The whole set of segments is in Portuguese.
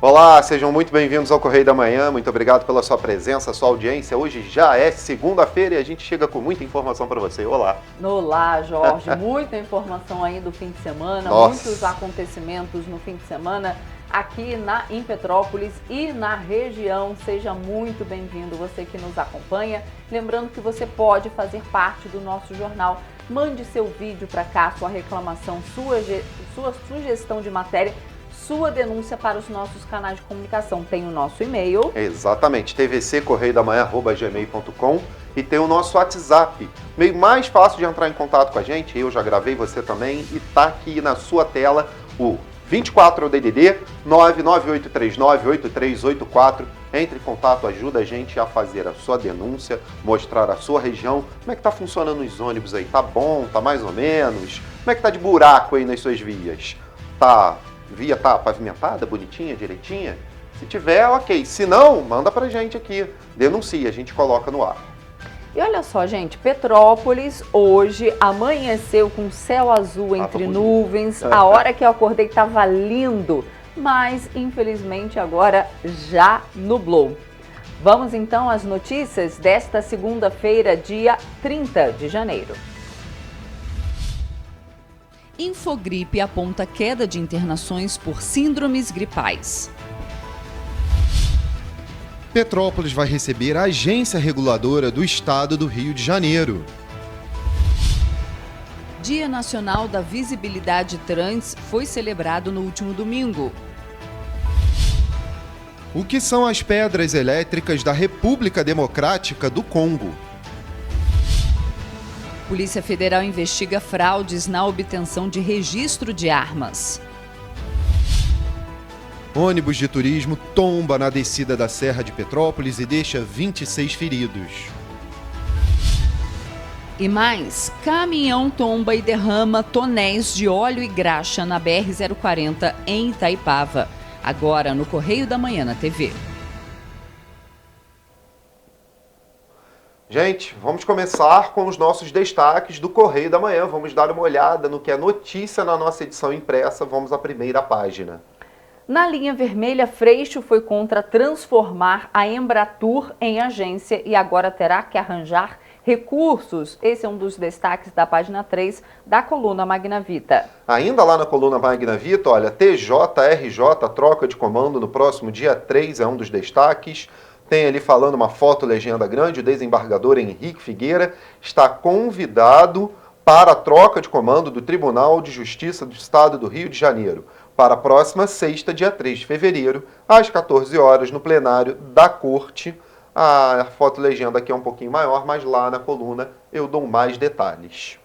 Olá, sejam muito bem-vindos ao Correio da Manhã. Muito obrigado pela sua presença, sua audiência. Hoje já é segunda-feira e a gente chega com muita informação para você. Olá. Olá, Jorge. Muita informação aí do fim de semana, muitos acontecimentos no fim de semana aqui em Petrópolis e na região. Seja muito bem-vindo você que nos acompanha. Lembrando que você pode fazer parte do nosso jornal. Mande seu vídeo para cá, sua reclamação, sua sugestão de matéria, sua denúncia para os nossos canais de comunicação. Tem o nosso e-mail. Exatamente, tvccorreiodamanhã@gmail.com, e tem o nosso WhatsApp. Meio mais fácil de entrar em contato com a gente, eu já gravei, você também, e tá aqui na sua tela o 24 é o DDD 998398384. Entre em contato, ajuda a gente a fazer a sua denúncia, mostrar a sua região. Como é que tá funcionando os ônibus aí? Tá bom? Tá mais ou menos? Como é que tá de buraco aí nas suas vias? Via tá pavimentada, bonitinha, direitinha? Se tiver, ok. Se não, manda pra gente aqui. Denuncia, a gente coloca no ar. E olha só, gente, Petrópolis hoje amanheceu com céu azul entre nuvens. A hora que eu acordei estava lindo, mas infelizmente agora já nublou. Vamos então às notícias desta segunda-feira, dia 30 de janeiro. Infogripe aponta queda de internações por síndromes gripais. Petrópolis vai receber a agência reguladora do estado do Rio de Janeiro. Dia Nacional da Visibilidade Trans foi celebrado no último domingo. O que são as pedras elétricas da República Democrática do Congo? Polícia Federal investiga fraudes na obtenção de registro de armas. Ônibus de turismo tomba na descida da Serra de Petrópolis e deixa 26 feridos. E mais, caminhão tomba e derrama tonéis de óleo e graxa na BR-040 em Itaipava. Agora no Correio da Manhã na TV. Gente, vamos começar com os nossos destaques do Correio da Manhã. Vamos dar uma olhada no que é notícia na nossa edição impressa. Vamos à primeira página. Na linha vermelha, Freixo foi contra transformar a Embratur em agência e agora terá que arranjar recursos. Esse é um dos destaques da página 3 da coluna Magna Vita. Ainda lá na coluna Magna Vita, olha, TJRJ troca de comando no próximo dia 3, é um dos destaques. Tem ali falando uma foto legenda grande, o desembargador Henrique Figueira está convidado para a troca de comando do Tribunal de Justiça do Estado do Rio de Janeiro, para a próxima sexta, dia 3 de fevereiro, às 14 horas, no plenário da Corte. A foto legenda aqui é um pouquinho maior, mas lá na coluna eu dou mais detalhes.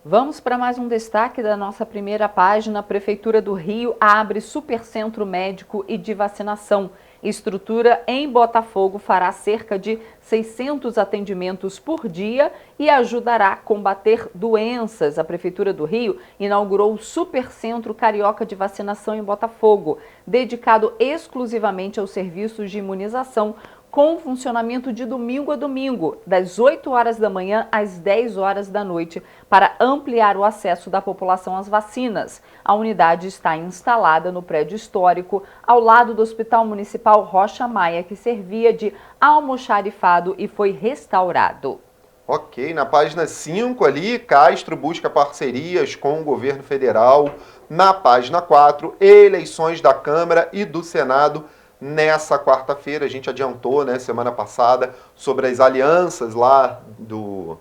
Vamos para mais um destaque da nossa primeira página. A Prefeitura do Rio abre supercentro médico e de vacinação. Estrutura em Botafogo fará cerca de 600 atendimentos por dia e ajudará a combater doenças. A Prefeitura do Rio inaugurou o Supercentro Carioca de Vacinação em Botafogo, dedicado exclusivamente aos serviços de imunização, com funcionamento de domingo a domingo, das 8 horas da manhã às 10 horas da noite, para ampliar o acesso da população às vacinas. A unidade está instalada no prédio histórico, ao lado do Hospital Municipal Rocha Maia, que servia de almoxarifado e foi restaurado. Ok, na página 5 ali, Castro busca parcerias com o governo federal. Na página 4, eleições da Câmara e do Senado. Nessa quarta-feira, a gente adiantou, né, semana passada, sobre as alianças lá do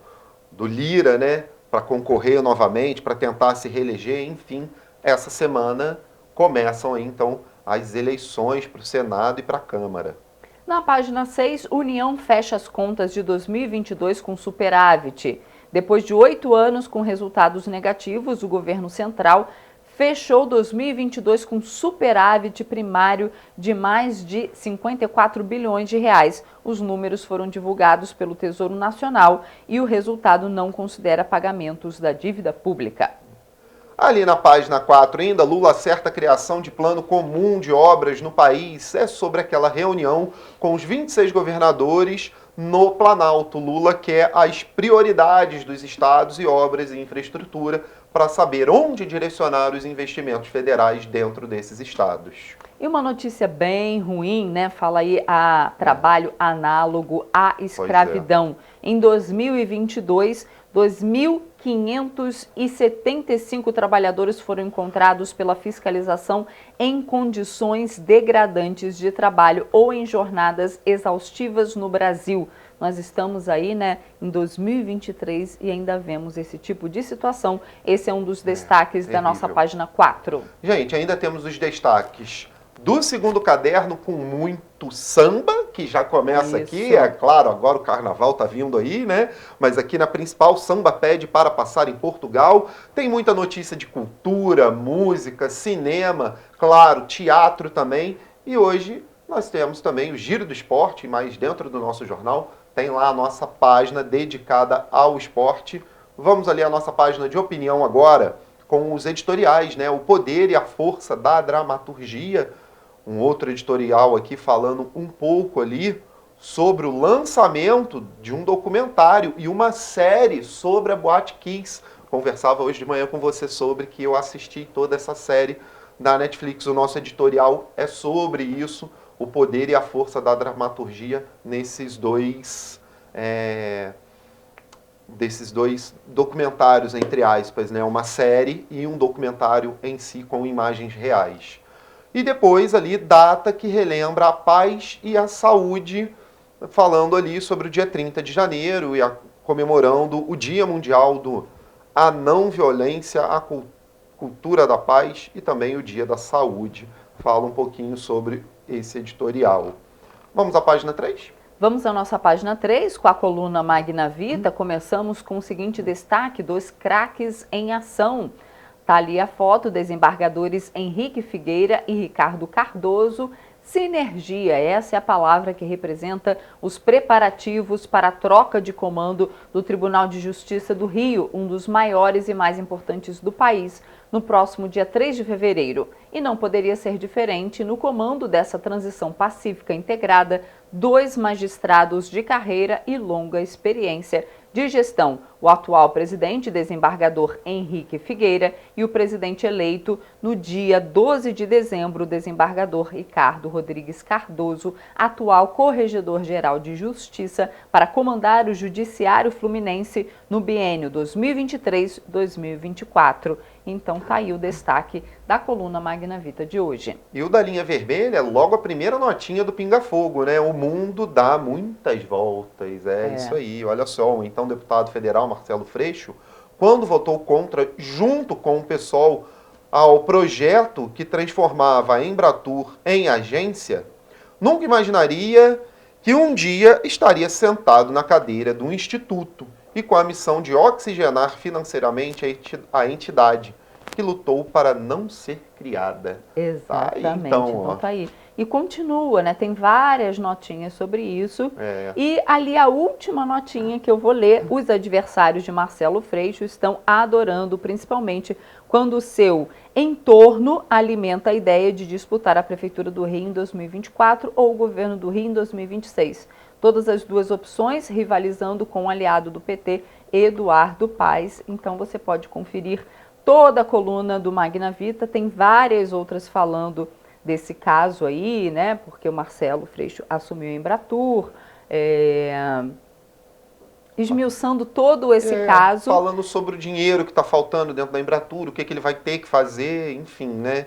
Lira, né, para concorrer novamente, para tentar se reeleger. Enfim, essa semana começam aí, então, as eleições para o Senado e para a Câmara. Na página 6, União fecha as contas de 2022 com superávit. Depois de 8 anos com resultados negativos, o governo central fechou 2022 com superávit primário de mais de 54 bilhões de reais. Os números foram divulgados pelo Tesouro Nacional e o resultado não considera pagamentos da dívida pública. Ali na página 4 ainda, Lula acerta a criação de plano comum de obras no país. É sobre aquela reunião com os 26 governadores no Planalto. Lula quer as prioridades dos estados e obras e infraestrutura para saber onde direcionar os investimentos federais dentro desses estados. E uma notícia bem ruim, né? Fala aí a trabalho análogo à escravidão. Em 2022, 2.575 trabalhadores foram encontrados pela fiscalização em condições degradantes de trabalho ou em jornadas exaustivas no Brasil. Nós estamos aí, né, em 2023 e ainda vemos esse tipo de situação. Esse é um dos destaques da nossa página 4. Gente, ainda temos os destaques do segundo caderno com muito samba, que já começa aqui, é claro, agora o carnaval tá vindo aí, né? Mas aqui na principal, samba pede para passar em Portugal. Tem muita notícia de cultura, música, cinema, claro, teatro também. E hoje nós temos também o Giro do Esporte, mas dentro do nosso jornal tem lá a nossa página dedicada ao esporte. Vamos ali à nossa página de opinião agora, com os editoriais, né? O poder e a força da dramaturgia. Um outro editorial aqui falando um pouco ali sobre o lançamento de um documentário e uma série sobre a Boate Kiss. Conversava hoje de manhã com você sobre que eu assisti toda essa série da Netflix. O nosso editorial é sobre isso, o poder e a força da dramaturgia nesses dois documentários, entre aspas, né? Uma série e um documentário em si com imagens reais. E depois ali, data que relembra a paz e a saúde, falando ali sobre o dia 30 de janeiro e comemorando o Dia Mundial a Não Violência, a Cultura da Paz e também o Dia da Saúde. Fala um pouquinho sobre esse editorial. Vamos à página 3? Vamos à nossa página 3, com a coluna Magna Vita. Começamos com o seguinte destaque: 2 craques em ação. Está ali a foto, desembargadores Henrique Figueira e Ricardo Cardoso. Sinergia, essa é a palavra que representa os preparativos para a troca de comando do Tribunal de Justiça do Rio, um dos maiores e mais importantes do país, no próximo dia 3 de fevereiro. E não poderia ser diferente: no comando dessa transição pacífica integrada, 2 magistrados de carreira e longa experiência de gestão, o atual presidente, desembargador Henrique Figueira, e o presidente eleito no dia 12 de dezembro, o desembargador Ricardo Rodrigues Cardoso, atual corregedor-geral de Justiça, para comandar o Judiciário Fluminense no biênio 2023-2024. Então tá aí o destaque da coluna Magna Vita de hoje. E o da linha vermelha é logo a primeira notinha do Pinga Fogo, né? O mundo dá muitas voltas, isso aí. Olha só, o então deputado federal Marcelo Freixo, quando votou contra, junto com o PSOL, ao projeto que transformava a Embratur em agência, nunca imaginaria que um dia estaria sentado na cadeira do Instituto e com a missão de oxigenar financeiramente a entidade que lutou para não ser criada. Exatamente, tá aí, então tá aí. E continua, né? Tem várias notinhas sobre isso. E ali a última notinha que eu vou ler: os adversários de Marcelo Freixo estão adorando, principalmente quando o seu entorno alimenta a ideia de disputar a Prefeitura do Rio em 2024 ou o governo do Rio em 2026. Todas as duas opções rivalizando com o aliado do PT, Eduardo Paes. Então você pode conferir toda a coluna do Magna Vita, tem várias outras falando desse caso aí, né? Porque o Marcelo Freixo assumiu a Embratur, esmiuçando todo esse caso. Falando sobre o dinheiro que está faltando dentro da Embratur, o que ele vai ter que fazer, enfim, né?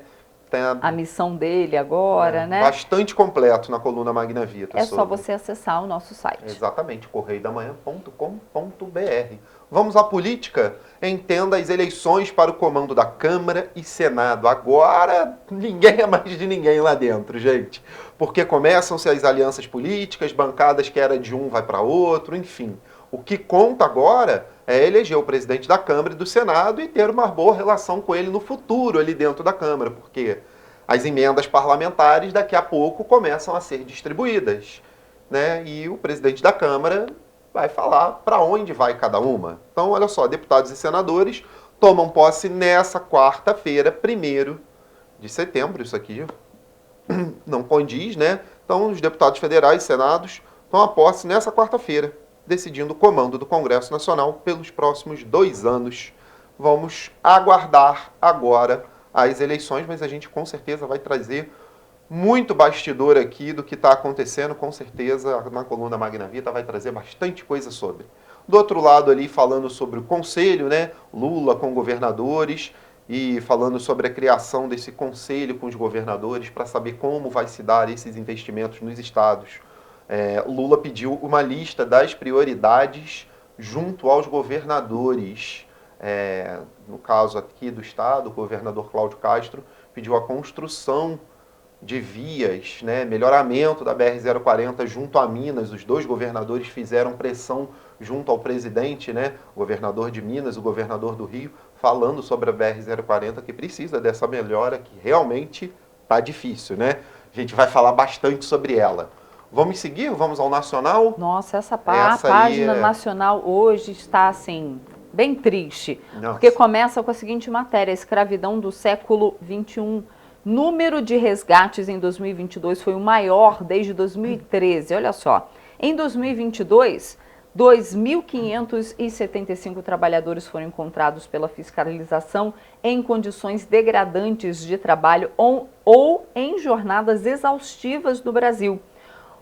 Tem a missão dele agora, né? Bastante completo na coluna Magna Vita. É só você acessar o nosso site. Exatamente, correiodamanhã.com.br. Vamos à política? Entenda as eleições para o comando da Câmara e Senado. Agora, ninguém é mais de ninguém lá dentro, gente. Porque começam-se as alianças políticas, bancadas que era de um vai para outro, enfim. O que conta agora é eleger o presidente da Câmara e do Senado e ter uma boa relação com ele no futuro ali dentro da Câmara, porque as emendas parlamentares daqui a pouco começam a ser distribuídas, né? E o presidente da Câmara vai falar para onde vai cada uma. Então, olha só, deputados e senadores tomam posse nessa quarta-feira, 1º de setembro, isso aqui não condiz, né? Então, os deputados federais e senados tomam posse nessa quarta-feira, decidindo o comando do Congresso Nacional pelos próximos 2 anos. Vamos aguardar agora as eleições, mas a gente com certeza vai trazer muito bastidor aqui do que está acontecendo, com certeza na coluna Magna Vita vai trazer bastante coisa sobre. Do outro lado ali, falando sobre o conselho, né, Lula com governadores e falando sobre a criação desse conselho com os governadores para saber como vai se dar esses investimentos nos estados. Lula pediu uma lista das prioridades junto aos governadores. No caso aqui do estado, o governador Cláudio Castro pediu a construção de vias, né, melhoramento da BR-040 junto a Minas. Os dois governadores fizeram pressão junto ao presidente, né, o governador de Minas, o governador do Rio, falando sobre a BR-040, que precisa dessa melhora, que realmente está difícil, né? A gente vai falar bastante sobre ela. Vamos seguir? Vamos ao Nacional? Nossa, a página nacional hoje está, assim, bem triste. Nossa. Porque começa com a seguinte matéria: a escravidão do século XXI. Número de resgates em 2022 foi o maior desde 2013. Olha só, em 2022, 2.575 trabalhadores foram encontrados pela fiscalização em condições degradantes de trabalho ou em jornadas exaustivas no Brasil.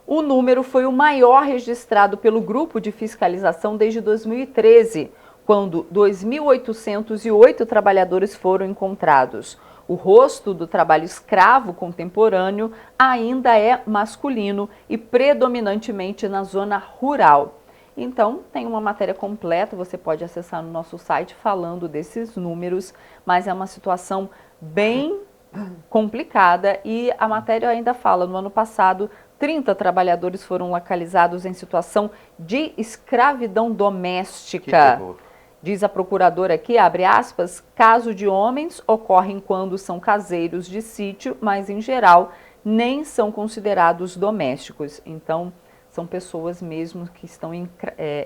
O número foi o maior registrado pelo Grupo de Fiscalização desde 2013, quando 2.808 trabalhadores foram encontrados. O rosto do trabalho escravo contemporâneo ainda é masculino e predominantemente na zona rural. Então, tem uma matéria completa, você pode acessar no nosso site falando desses números, mas é uma situação bem complicada e a matéria ainda fala, no ano passado, 30 trabalhadores foram localizados em situação de escravidão doméstica. Diz a procuradora aqui, abre aspas, caso de homens ocorrem quando são caseiros de sítio, mas em geral nem são considerados domésticos. Então, são pessoas mesmo que estão em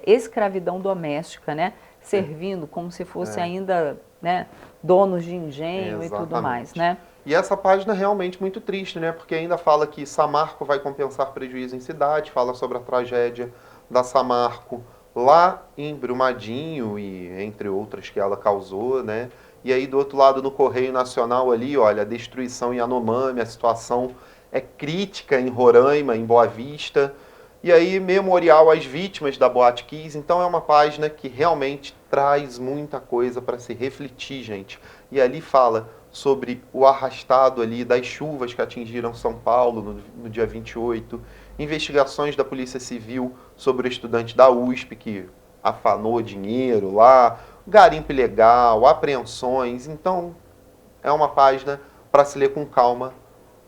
escravidão doméstica, né? Servindo como se fosse ainda, né, donos de engenho e tudo mais, né? E essa página é realmente muito triste, né? Porque ainda fala que Samarco vai compensar prejuízo em cidade, fala sobre a tragédia da Samarco lá em Brumadinho e entre outras que ela causou, né? E aí do outro lado no Correio Nacional ali, olha, a destruição em Yanomami, a situação é crítica em Roraima, em Boa Vista. E aí memorial às vítimas da Boate Kiss. Então é uma página que realmente traz muita coisa para se refletir, gente. E ali fala sobre o arrastado ali das chuvas que atingiram São Paulo no dia 28, investigações da Polícia Civil sobre o estudante da USP que afanou dinheiro lá, garimpo ilegal, apreensões. Então, é uma página para se ler com calma,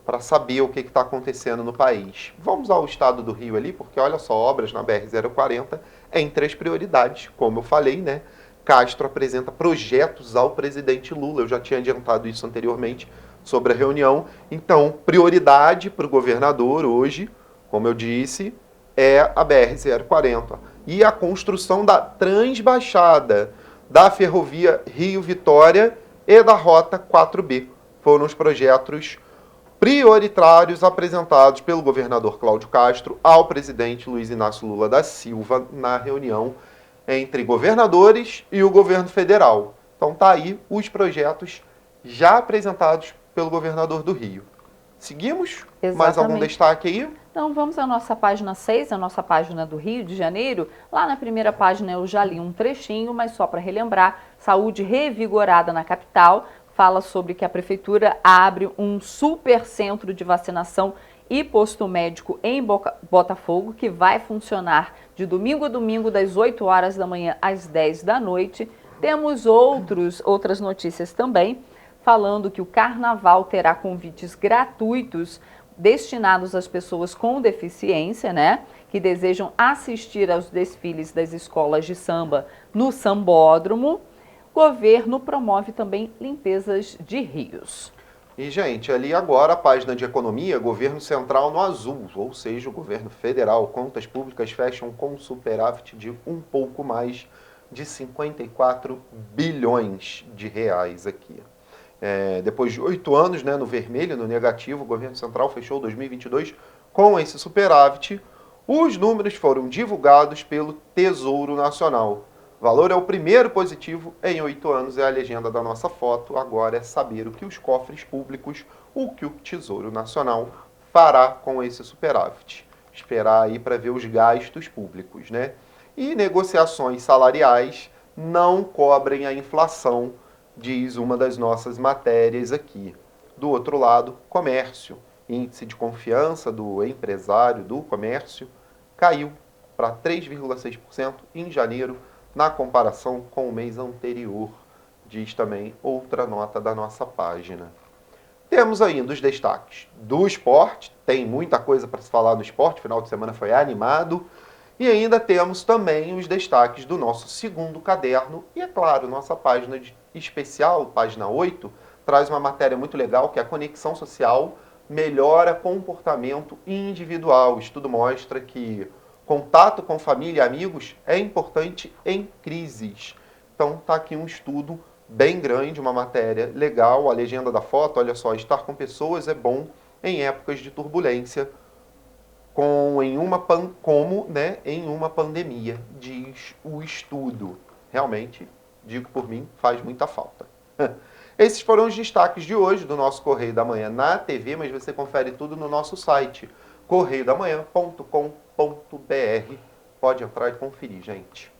para saber o que está acontecendo no país. Vamos ao estado do Rio ali, porque olha só, obras na BR-040 entre as prioridades, como eu falei, né? Castro apresenta projetos ao presidente Lula. Eu já tinha adiantado isso anteriormente sobre a reunião. Então, prioridade para o governador hoje, como eu disse, é a BR-040. E a construção da transbaixada da ferrovia Rio-Vitória e da Rota 4B. Foram os projetos prioritários apresentados pelo governador Cláudio Castro ao presidente Luiz Inácio Lula da Silva na reunião entre governadores e o governo federal. Então tá aí os projetos já apresentados pelo governador do Rio. Seguimos? Exatamente. Mais algum destaque aí? Então vamos à nossa página 6, a nossa página do Rio de Janeiro. Lá na primeira página eu já li um trechinho, mas só para relembrar, saúde revigorada na capital, fala sobre que a prefeitura abre um super centro de vacinação e posto médico em Botafogo, que vai funcionar de domingo a domingo, das 8 horas da manhã às 10 da noite. Temos outras notícias também, falando que o Carnaval terá convites gratuitos destinados às pessoas com deficiência, né, que desejam assistir aos desfiles das escolas de samba no Sambódromo. O governo promove também limpezas de rios. E, gente, ali agora a página de economia, governo central no azul, ou seja, o governo federal, contas públicas fecham com superávit de um pouco mais de 54 bilhões de reais aqui. Depois de 8 anos, né, no vermelho, no negativo, o governo central fechou 2022 com esse superávit. Os números foram divulgados pelo Tesouro Nacional. Valor é o primeiro positivo em 8 anos, é a legenda da nossa foto. Agora é saber o que os cofres públicos, o que o Tesouro Nacional fará com esse superávit. Esperar aí para ver os gastos públicos, né? E negociações salariais não cobrem a inflação, diz uma das nossas matérias aqui. Do outro lado, comércio. Índice de confiança do empresário do comércio caiu para 3,6% em janeiro, na comparação com o mês anterior, diz também outra nota da nossa página. Temos ainda os destaques do esporte, tem muita coisa para se falar no esporte, o final de semana foi animado, e ainda temos também os destaques do nosso segundo caderno, e é claro, nossa página especial, página 8, traz uma matéria muito legal, que é a conexão social melhora comportamento individual. O estudo mostra que contato com família e amigos é importante em crises. Então está aqui um estudo bem grande, uma matéria legal. A legenda da foto, olha só, estar com pessoas é bom em épocas de turbulência, em uma pandemia, diz o estudo. Realmente, digo por mim, faz muita falta. Esses foram os destaques de hoje do nosso Correio da Manhã na TV, mas você confere tudo no nosso site, correiodamanhã.com.br. Pode entrar e conferir, gente.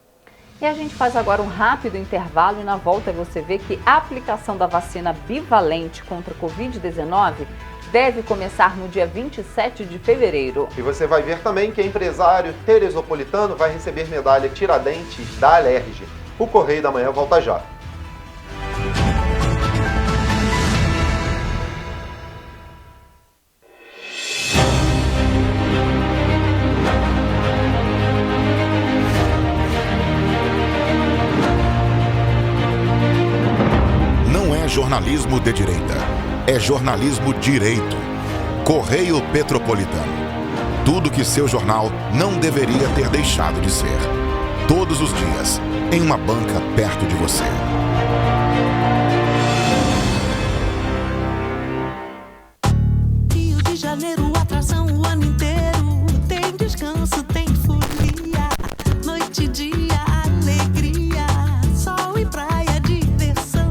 E a gente faz agora um rápido intervalo e na volta você vê que a aplicação da vacina bivalente contra a Covid-19 deve começar no dia 27 de fevereiro. E você vai ver também que o empresário teresopolitano vai receber medalha Tiradentes da Alerj. O Correio da Manhã volta já. Jornalismo de direita. É jornalismo direito. Correio Petropolitano. Tudo que seu jornal não deveria ter deixado de ser. Todos os dias, em uma banca perto de você. Rio de Janeiro, atração o ano inteiro. Tem descanso, tem folia. Noite e dia, alegria. Sol e praia, diversão.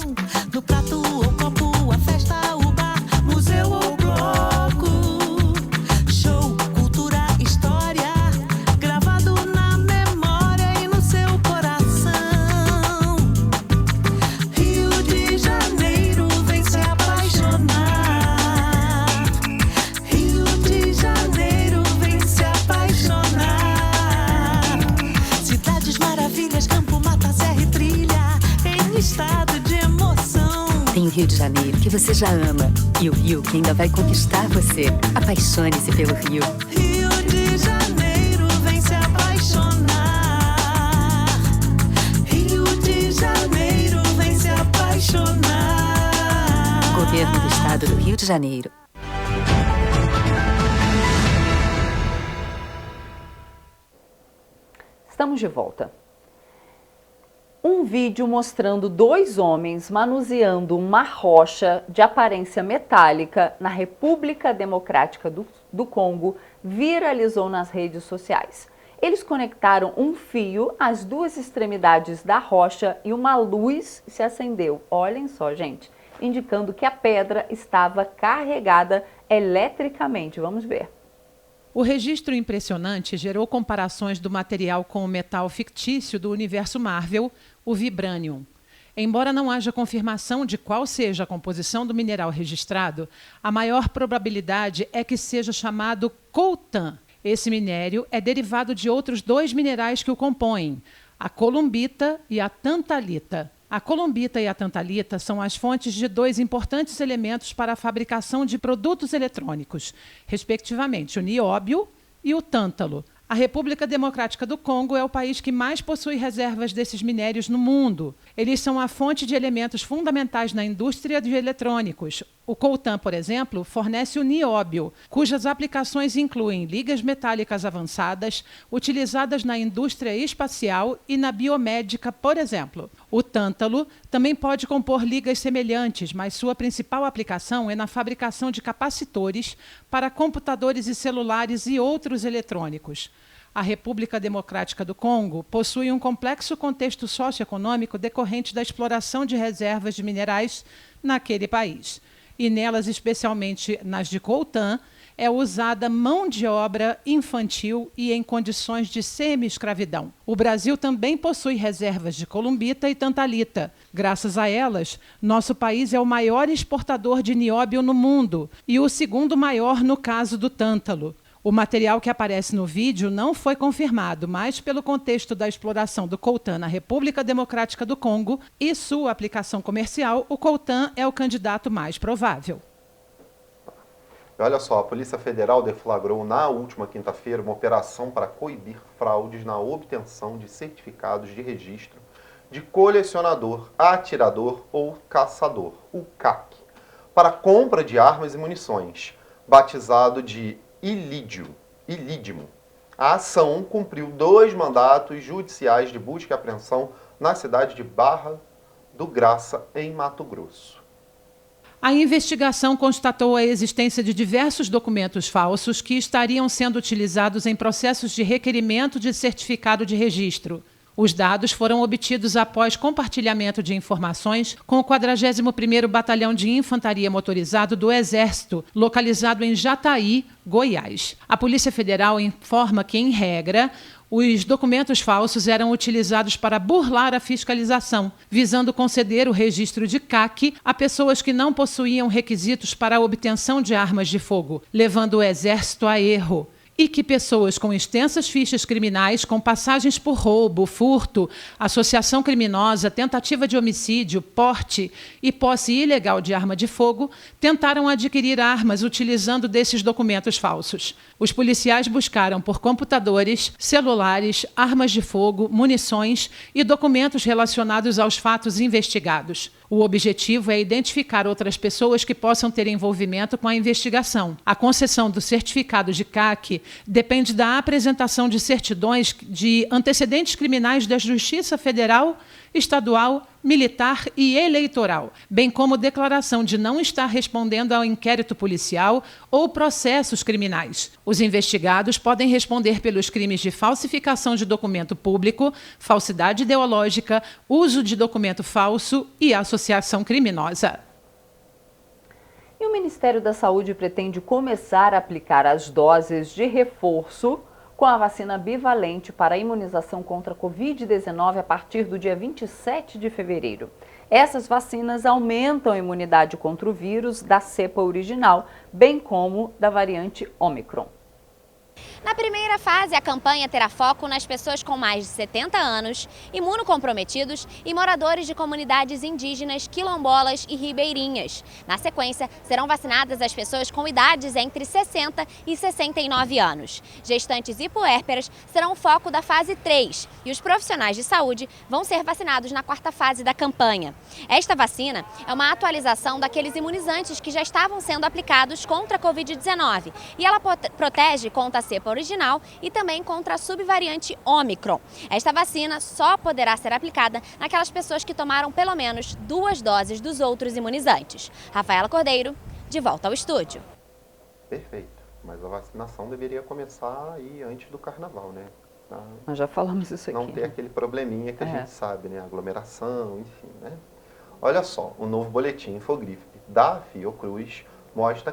No prato ou copo, a festa, o bar, museu ou bloco. Show, cultura, história, gravado na memória e no seu coração. Rio de Janeiro, vem se apaixonar. Rio de Janeiro, vem se apaixonar. Cidades maravilhas, campo, mata, serra e trilha, em estado de emoção. Tem o Rio de Janeiro, que você já ama, e o Rio, que ainda vai conquistar você. Apaixone-se pelo Rio. Rio de Janeiro, vem se apaixonar. Rio de Janeiro, vem se apaixonar. Governo do Estado do Rio de Janeiro. Estamos de volta. Um vídeo mostrando 2 homens manuseando uma rocha de aparência metálica na República Democrática do Congo viralizou nas redes sociais. Eles conectaram um fio às 2 extremidades da rocha e uma luz se acendeu. Olhem só, gente, indicando que a pedra estava carregada eletricamente. Vamos ver. O registro impressionante gerou comparações do material com o metal fictício do universo Marvel, o Vibranium. Embora não haja confirmação de qual seja a composição do mineral registrado, a maior probabilidade é que seja chamado coltan. Esse minério é derivado de outros 2 minerais que o compõem, a columbita e a tantalita. A columbita e a tantalita são as fontes de 2 importantes elementos para a fabricação de produtos eletrônicos, respectivamente o nióbio e o tântalo. A República Democrática do Congo é o país que mais possui reservas desses minérios no mundo. Eles são a fonte de elementos fundamentais na indústria de eletrônicos. O coltan, por exemplo, fornece o nióbio, cujas aplicações incluem ligas metálicas avançadas, utilizadas na indústria espacial e na biomédica, por exemplo. O tântalo também pode compor ligas semelhantes, mas sua principal aplicação é na fabricação de capacitores para computadores e celulares e outros eletrônicos. A República Democrática do Congo possui um complexo contexto socioeconômico decorrente da exploração de reservas de minerais naquele país. E nelas, especialmente nas de coltan, é usada mão de obra infantil e em condições de semi-escravidão. O Brasil também possui reservas de columbita e tantalita. Graças a elas, nosso país é o maior exportador de nióbio no mundo e o segundo maior no caso do tântalo. O material que aparece no vídeo não foi confirmado, mas pelo contexto da exploração do coltan na República Democrática do Congo e sua aplicação comercial, o coltan é o candidato mais provável. Olha só, a Polícia Federal deflagrou na última quinta-feira uma operação para coibir fraudes na obtenção de certificados de registro de colecionador, atirador ou caçador, o CAC, para compra de armas e munições, batizado de ilídimo. A ação cumpriu 2 mandatos judiciais de busca e apreensão na cidade de Barra do Graça, em Mato Grosso. A investigação constatou a existência de diversos documentos falsos que estariam sendo utilizados em processos de requerimento de certificado de registro. Os dados foram obtidos após compartilhamento de informações com o 41º Batalhão de Infantaria Motorizado do Exército, localizado em Jataí, Goiás. A Polícia Federal informa que, em regra, os documentos falsos eram utilizados para burlar a fiscalização, visando conceder o registro de CAC a pessoas que não possuíam requisitos para a obtenção de armas de fogo, levando o Exército a erro. E que pessoas com extensas fichas criminais, com passagens por roubo, furto, associação criminosa, tentativa de homicídio, porte e posse ilegal de arma de fogo, tentaram adquirir armas utilizando desses documentos falsos. Os policiais buscaram por computadores, celulares, armas de fogo, munições e documentos relacionados aos fatos investigados. O objetivo é identificar outras pessoas que possam ter envolvimento com a investigação. A concessão do certificado de CAC depende da apresentação de certidões de antecedentes criminais da Justiça Federal, Estadual, Militar e Eleitoral, bem como declaração de não estar respondendo ao inquérito policial ou processos criminais. Os investigados podem responder pelos crimes de falsificação de documento público, falsidade ideológica, uso de documento falso e associação criminosa. E o Ministério da Saúde pretende começar a aplicar as doses de reforço com a vacina bivalente para a imunização contra a Covid-19 a partir do dia 27 de fevereiro. Essas vacinas aumentam a imunidade contra o vírus da cepa original, bem como da variante Ômicron. Na primeira fase, a campanha terá foco nas pessoas com mais de 70 anos, imunocomprometidos e moradores de comunidades indígenas, quilombolas e ribeirinhas. Na sequência, serão vacinadas as pessoas com idades entre 60 e 69 anos. Gestantes e puérperas serão o foco da fase 3 e os profissionais de saúde vão ser vacinados na 4ª fase da campanha. Esta vacina é uma atualização daqueles imunizantes que já estavam sendo aplicados contra a Covid-19 e ela protege contra a cepa original e também contra a subvariante Ômicron. Esta vacina só poderá ser aplicada naquelas pessoas que tomaram pelo menos 2 doses dos outros imunizantes. Rafaela Cordeiro, de volta ao estúdio. Perfeito, mas a vacinação deveria começar aí antes do carnaval, né? Nós já falamos isso aqui. Não ter aquele probleminha que a gente sabe, né? Aglomeração, enfim, né? Olha só, o novo boletim Infogrife da Fiocruz mostra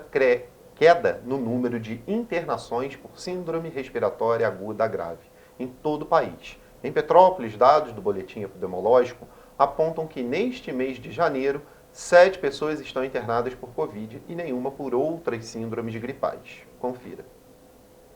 queda no número de internações por síndrome respiratória aguda grave em todo o país. Em Petrópolis, dados do boletim epidemiológico apontam que neste mês de janeiro, 7 pessoas estão internadas por Covid e nenhuma por outras síndromes gripais. Confira.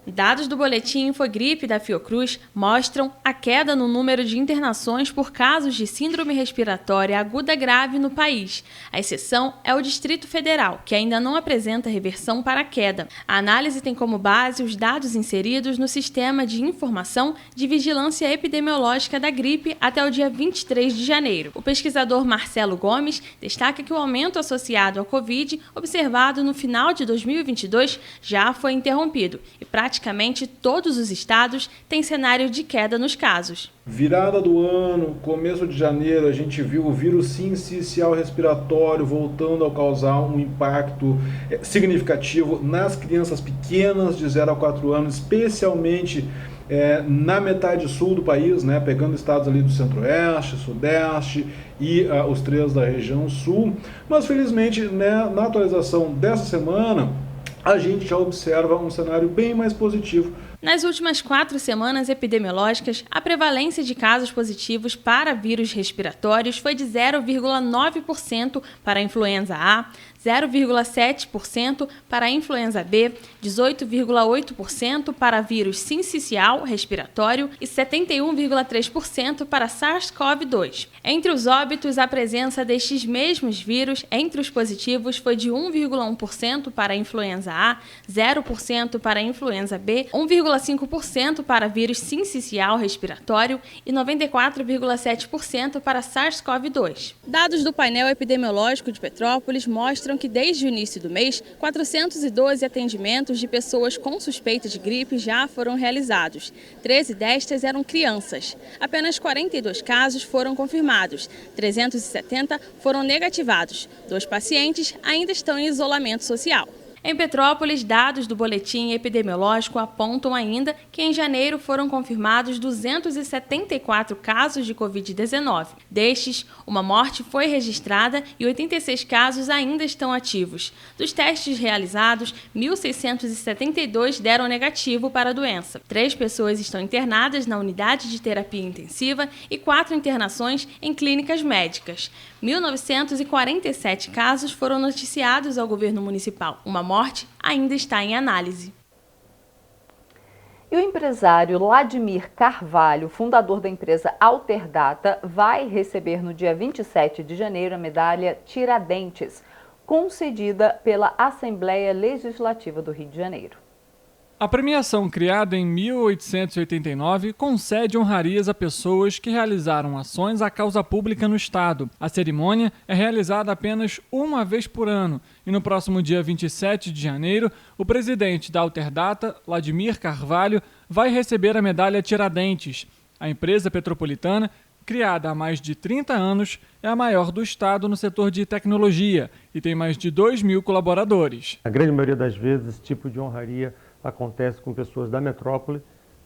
Dados do boletim Infogripe da Fiocruz mostram a queda no número de internações por casos de síndrome respiratória aguda grave no país. A exceção é o Distrito Federal, que ainda não apresenta reversão para a queda. A análise tem como base os dados inseridos no Sistema de Informação de Vigilância Epidemiológica da Gripe até o dia 23 de janeiro. O pesquisador Marcelo Gomes destaca que o aumento associado ao Covid, observado no final de 2022, já foi interrompido e praticamente praticamente todos os estados têm cenário de queda nos casos. Virada do ano, começo de janeiro, a gente viu o vírus sincicial respiratório voltando a causar um impacto significativo nas crianças pequenas de 0 a 4 anos, especialmente na metade sul do país, né, pegando estados ali do centro-oeste, sudeste e os 3 da região sul. Mas felizmente, né, na atualização dessa semana, a gente já observa um cenário bem mais positivo. Nas últimas 4 semanas epidemiológicas, a prevalência de casos positivos para vírus respiratórios foi de 0,9% para a influenza A, 0,7% para a influenza B, 18,8% para vírus sincicial respiratório e 71,3% para SARS-CoV-2. Entre os óbitos, a presença destes mesmos vírus entre os positivos foi de 1,1% para a influenza A, 0% para a influenza B, 1,5% para vírus sincicial respiratório e 94,7% para SARS-CoV-2. Dados do painel epidemiológico de Petrópolis mostram que desde o início do mês, 412 atendimentos de pessoas com suspeita de gripe já foram realizados. 13 destas eram crianças. Apenas 42 casos foram confirmados. 370 foram negativados. 2 pacientes ainda estão em isolamento social. Em Petrópolis, dados do boletim epidemiológico apontam ainda que em janeiro foram confirmados 274 casos de Covid-19. Destes, uma morte foi registrada e 86 casos ainda estão ativos. Dos testes realizados, 1.672 deram negativo para a doença. 3 pessoas estão internadas na unidade de terapia intensiva e 4 internações em clínicas médicas. 1.947 casos foram noticiados ao governo municipal. Uma morte ainda está em análise. E o empresário Vladimir Carvalho, fundador da empresa Alterdata, vai receber no dia 27 de janeiro a medalha Tiradentes, concedida pela Assembleia Legislativa do Rio de Janeiro. A premiação, criada em 1889, concede honrarias a pessoas que realizaram ações à causa pública no Estado. A cerimônia é realizada apenas uma vez por ano e no próximo dia 27 de janeiro, o presidente da Alterdata, Vladimir Carvalho, vai receber a medalha Tiradentes. A empresa petropolitana, criada há mais de 30 anos, é a maior do Estado no setor de tecnologia e tem mais de 2.000 colaboradores. A grande maioria das vezes, esse tipo de honraria acontece com pessoas da metrópole,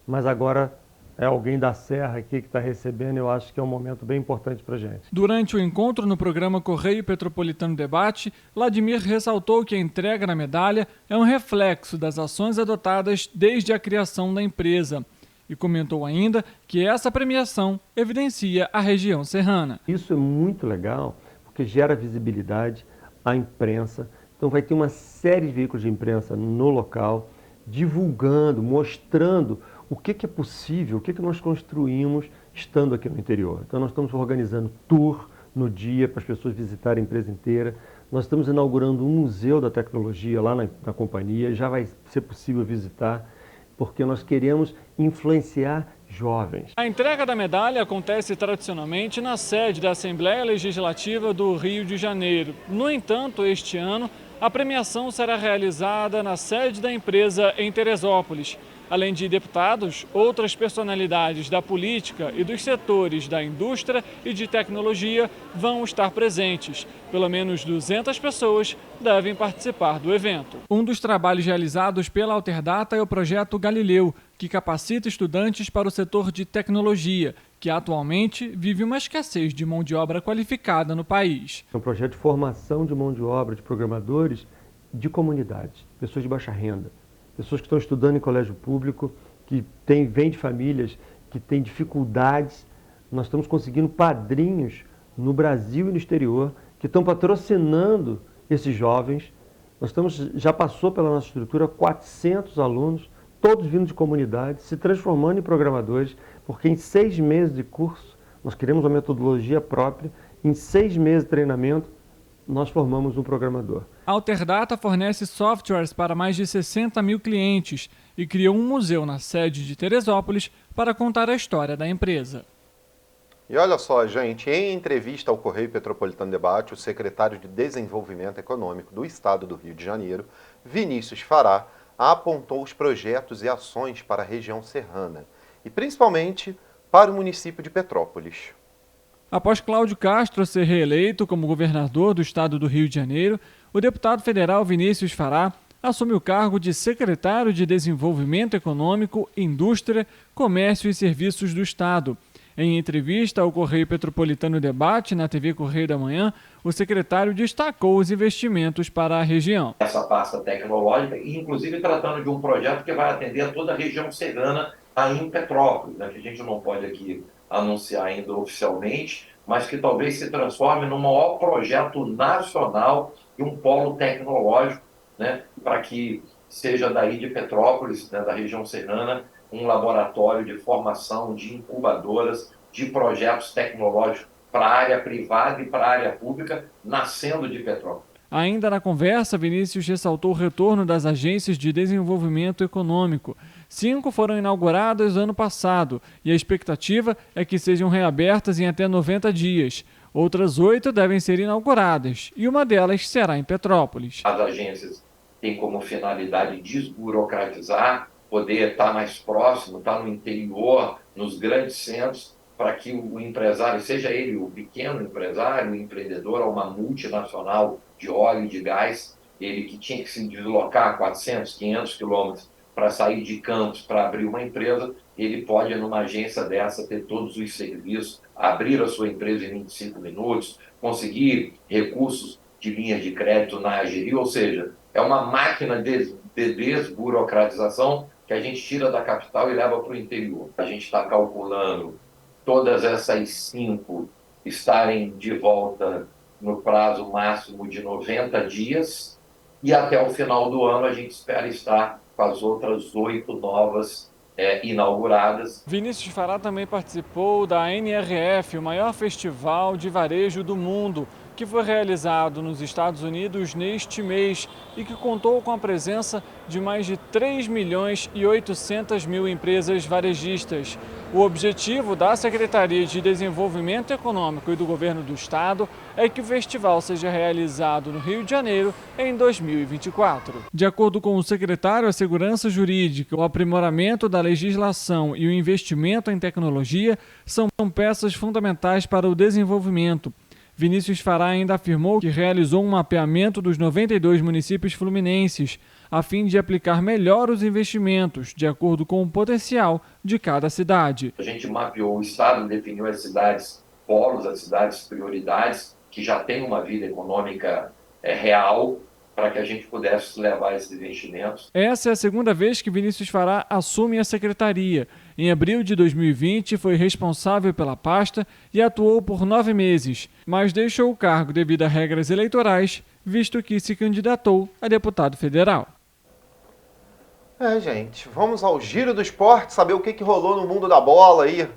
mas agora é alguém da Serra aqui que está recebendo. Eu acho que é um momento bem importante para a gente. Durante o encontro no programa Correio Petropolitano Debate, Vladimir ressaltou que a entrega da medalha é um reflexo das ações adotadas desde a criação da empresa e comentou ainda que essa premiação evidencia a região serrana. Isso é muito legal porque gera visibilidade à imprensa. Então vai ter uma série de veículos de imprensa no local divulgando, mostrando o que é possível, o que nós construímos estando aqui no interior. Então nós estamos organizando tour no dia para as pessoas visitarem a empresa inteira. Nós estamos inaugurando um museu da tecnologia lá na companhia, já vai ser possível visitar, porque nós queremos influenciar jovens. A entrega da medalha acontece tradicionalmente na sede da Assembleia Legislativa do Rio de Janeiro. No entanto, este ano, a premiação será realizada na sede da empresa em Teresópolis. Além de deputados, outras personalidades da política e dos setores da indústria e de tecnologia vão estar presentes. Pelo menos 200 pessoas devem participar do evento. Um dos trabalhos realizados pela Alterdata é o projeto Galileu, que capacita estudantes para o setor de tecnologia, que atualmente vive uma escassez de mão de obra qualificada no país. É um projeto de formação de mão de obra de programadores de comunidades, pessoas de baixa renda. Pessoas que estão estudando em colégio público, que vêm de famílias que têm dificuldades. Nós estamos conseguindo padrinhos no Brasil e no exterior que estão patrocinando esses jovens. Já passou pela nossa estrutura 400 alunos, todos vindo de comunidades, se transformando em programadores, porque em 6 meses de curso, nós queremos uma metodologia própria, em 6 meses de treinamento, nós formamos um programador. A Alterdata fornece softwares para mais de 60 mil clientes e criou um museu na sede de Teresópolis para contar a história da empresa. E olha só, gente, em entrevista ao Correio Petropolitano Debate, o secretário de Desenvolvimento Econômico do Estado do Rio de Janeiro, Vinícius Fará, apontou os projetos e ações para a região serrana e principalmente para o município de Petrópolis. Após Cláudio Castro ser reeleito como governador do estado do Rio de Janeiro, o deputado federal Vinícius Fará assume o cargo de secretário de Desenvolvimento Econômico, Indústria, Comércio e Serviços do Estado. Em entrevista ao Correio Petropolitano Debate, na TV Correio da Manhã, o secretário destacou os investimentos para a região. Essa pasta tecnológica, e inclusive tratando de um projeto que vai atender a toda a região serrana aí em Petrópolis, né, que a gente não pode aqui anunciar ainda oficialmente, mas que talvez se transforme no maior projeto nacional de um polo tecnológico, né, para que seja daí de Petrópolis, né, da região serrana, um laboratório de formação de incubadoras, de projetos tecnológicos para a área privada e para a área pública, nascendo de Petrópolis. Ainda na conversa, Vinícius ressaltou o retorno das agências de desenvolvimento econômico. 5 foram inauguradas ano passado e a expectativa é que sejam reabertas em até 90 dias. Outras 8 devem ser inauguradas e uma delas será em Petrópolis. As agências têm como finalidade desburocratizar, poder estar mais próximo, estar no interior, nos grandes centros, para que o empresário, seja ele o pequeno empresário, o empreendedor ou uma multinacional de óleo e de gás, ele que tinha que se deslocar 400, 500 quilômetros para sair de Campos para abrir uma empresa, ele pode, numa agência dessa, ter todos os serviços, abrir a sua empresa em 25 minutos, conseguir recursos de linhas de crédito na Ageri, ou seja, é uma máquina de desburocratização que a gente tira da capital e leva para o interior. A gente está calculando todas essas 5 estarem de volta no prazo máximo de 90 dias e até o final do ano a gente espera estar com as outras 8 novas inauguradas. Vinícius Fará também participou da NRF, o maior festival de varejo do mundo, que foi realizado nos Estados Unidos neste mês e que contou com a presença de mais de 3.800.000 empresas varejistas. O objetivo da Secretaria de Desenvolvimento Econômico e do Governo do Estado é que o festival seja realizado no Rio de Janeiro em 2024. De acordo com o secretário, a segurança jurídica, o aprimoramento da legislação e o investimento em tecnologia são peças fundamentais para o desenvolvimento. Vinícius Fará ainda afirmou que realizou um mapeamento dos 92 municípios fluminenses, a fim de aplicar melhor os investimentos, de acordo com o potencial de cada cidade. A gente mapeou o estado, definiu as cidades polos, as cidades prioridades, que já têm uma vida econômica real, para que a gente pudesse levar esses investimentos. Essa é a segunda vez que Vinícius Fará assume a secretaria. Em abril de 2020, foi responsável pela pasta e atuou por 9 meses, mas deixou o cargo devido a regras eleitorais, visto que se candidatou a deputado federal. Gente, vamos ao giro do esporte, saber o que rolou no mundo da bola aí.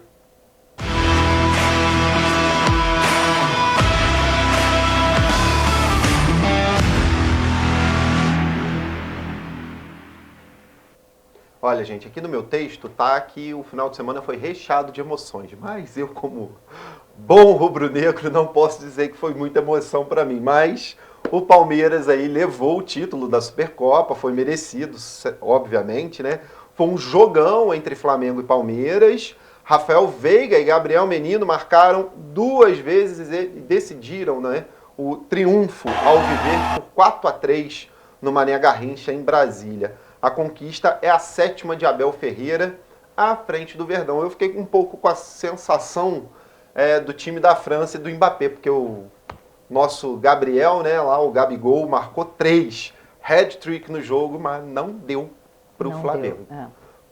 Olha, gente, aqui no meu texto tá que o final de semana foi recheado de emoções, mas eu, como bom rubro-negro, não posso dizer que foi muita emoção para mim, mas o Palmeiras aí levou o título da Supercopa, foi merecido, obviamente, né? Foi um jogão entre Flamengo e Palmeiras. Rafael Veiga e Gabriel Menino marcaram 2 vezes e decidiram, né, o triunfo ao viver por 4-3 no Mané Garrincha, em Brasília. A conquista é a 7ª de Abel Ferreira à frente do Verdão. Eu fiquei um pouco com a sensação do time da França e do Mbappé, porque o nosso Gabriel, né, lá o Gabigol, marcou 3 hat-trick no jogo, mas não deu para o Flamengo.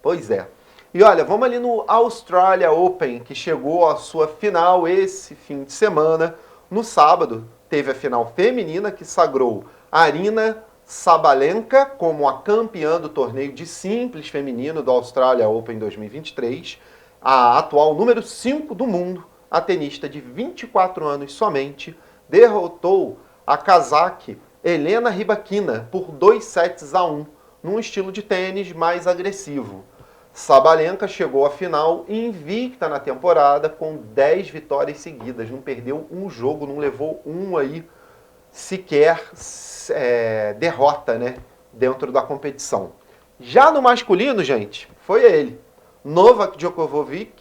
Pois é. E olha, vamos ali no Australia Open, que chegou à sua final esse fim de semana. No sábado, teve a final feminina, que sagrou Aryna Sabalenka como a campeã do torneio de simples feminino do Australia Open 2023, a atual número 5 do mundo, a tenista de 24 anos somente, derrotou a cazaque Helena Rybakina por 2-1, num estilo de tênis mais agressivo. Sabalenka chegou à final invicta na temporada com 10 vitórias seguidas, não perdeu um jogo, não levou sequer derrota, né, dentro da competição. Já no masculino, gente, foi ele. Novak Djokovic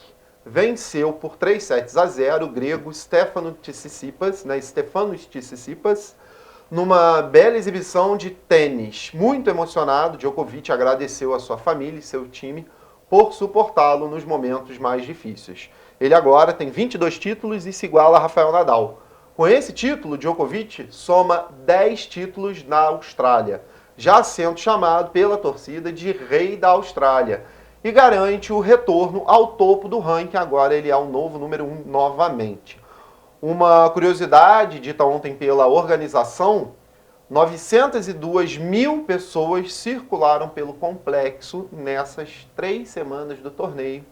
venceu por 3-0 o grego Stefanos Tsitsipas, numa bela exibição de tênis. Muito emocionado, Djokovic agradeceu a sua família e seu time por suportá-lo nos momentos mais difíceis. Ele agora tem 22 títulos e se iguala a Rafael Nadal. Com esse título, Djokovic soma 10 títulos na Austrália, já sendo chamado pela torcida de Rei da Austrália, e garante o retorno ao topo do ranking. Agora ele é o novo número 1 novamente. Uma curiosidade dita ontem pela organização, 902 mil pessoas circularam pelo complexo nessas 3 semanas do torneio,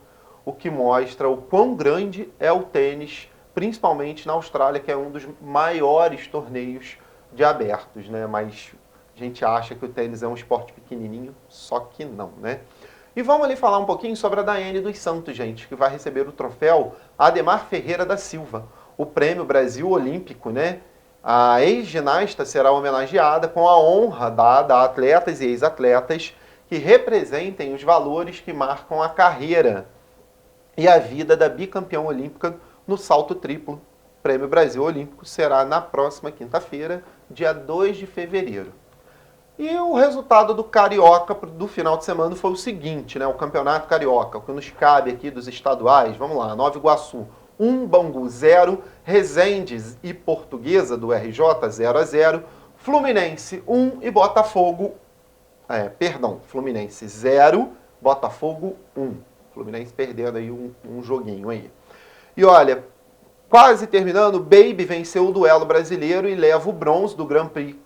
o que mostra o quão grande é o tênis, principalmente na Austrália, que é um dos maiores torneios de abertos, né? Mas a gente acha que o tênis é um esporte pequenininho, só que não, né? E vamos ali falar um pouquinho sobre a Daiane dos Santos, gente, que vai receber o troféu Ademar Ferreira da Silva, o Prêmio Brasil Olímpico, né? A ex-ginasta será homenageada com a honra dada a atletas e ex-atletas que representem os valores que marcam a carreira e a vida da bicampeã olímpica no salto triplo. O Prêmio Brasil Olímpico será na próxima quinta-feira, dia 2 de fevereiro. E o resultado do Carioca do final de semana foi o seguinte, né? O Campeonato Carioca, o que nos cabe aqui dos estaduais, vamos lá, Nova Iguaçu 1, Bangu 0, Resendes e Portuguesa do RJ 0-0, Fluminense 1 e Botafogo, Fluminense 0, Botafogo 1. Fluminense perdendo aí um joguinho aí. E olha, quase terminando, Baby venceu o duelo brasileiro e leva o bronze do Grand Prix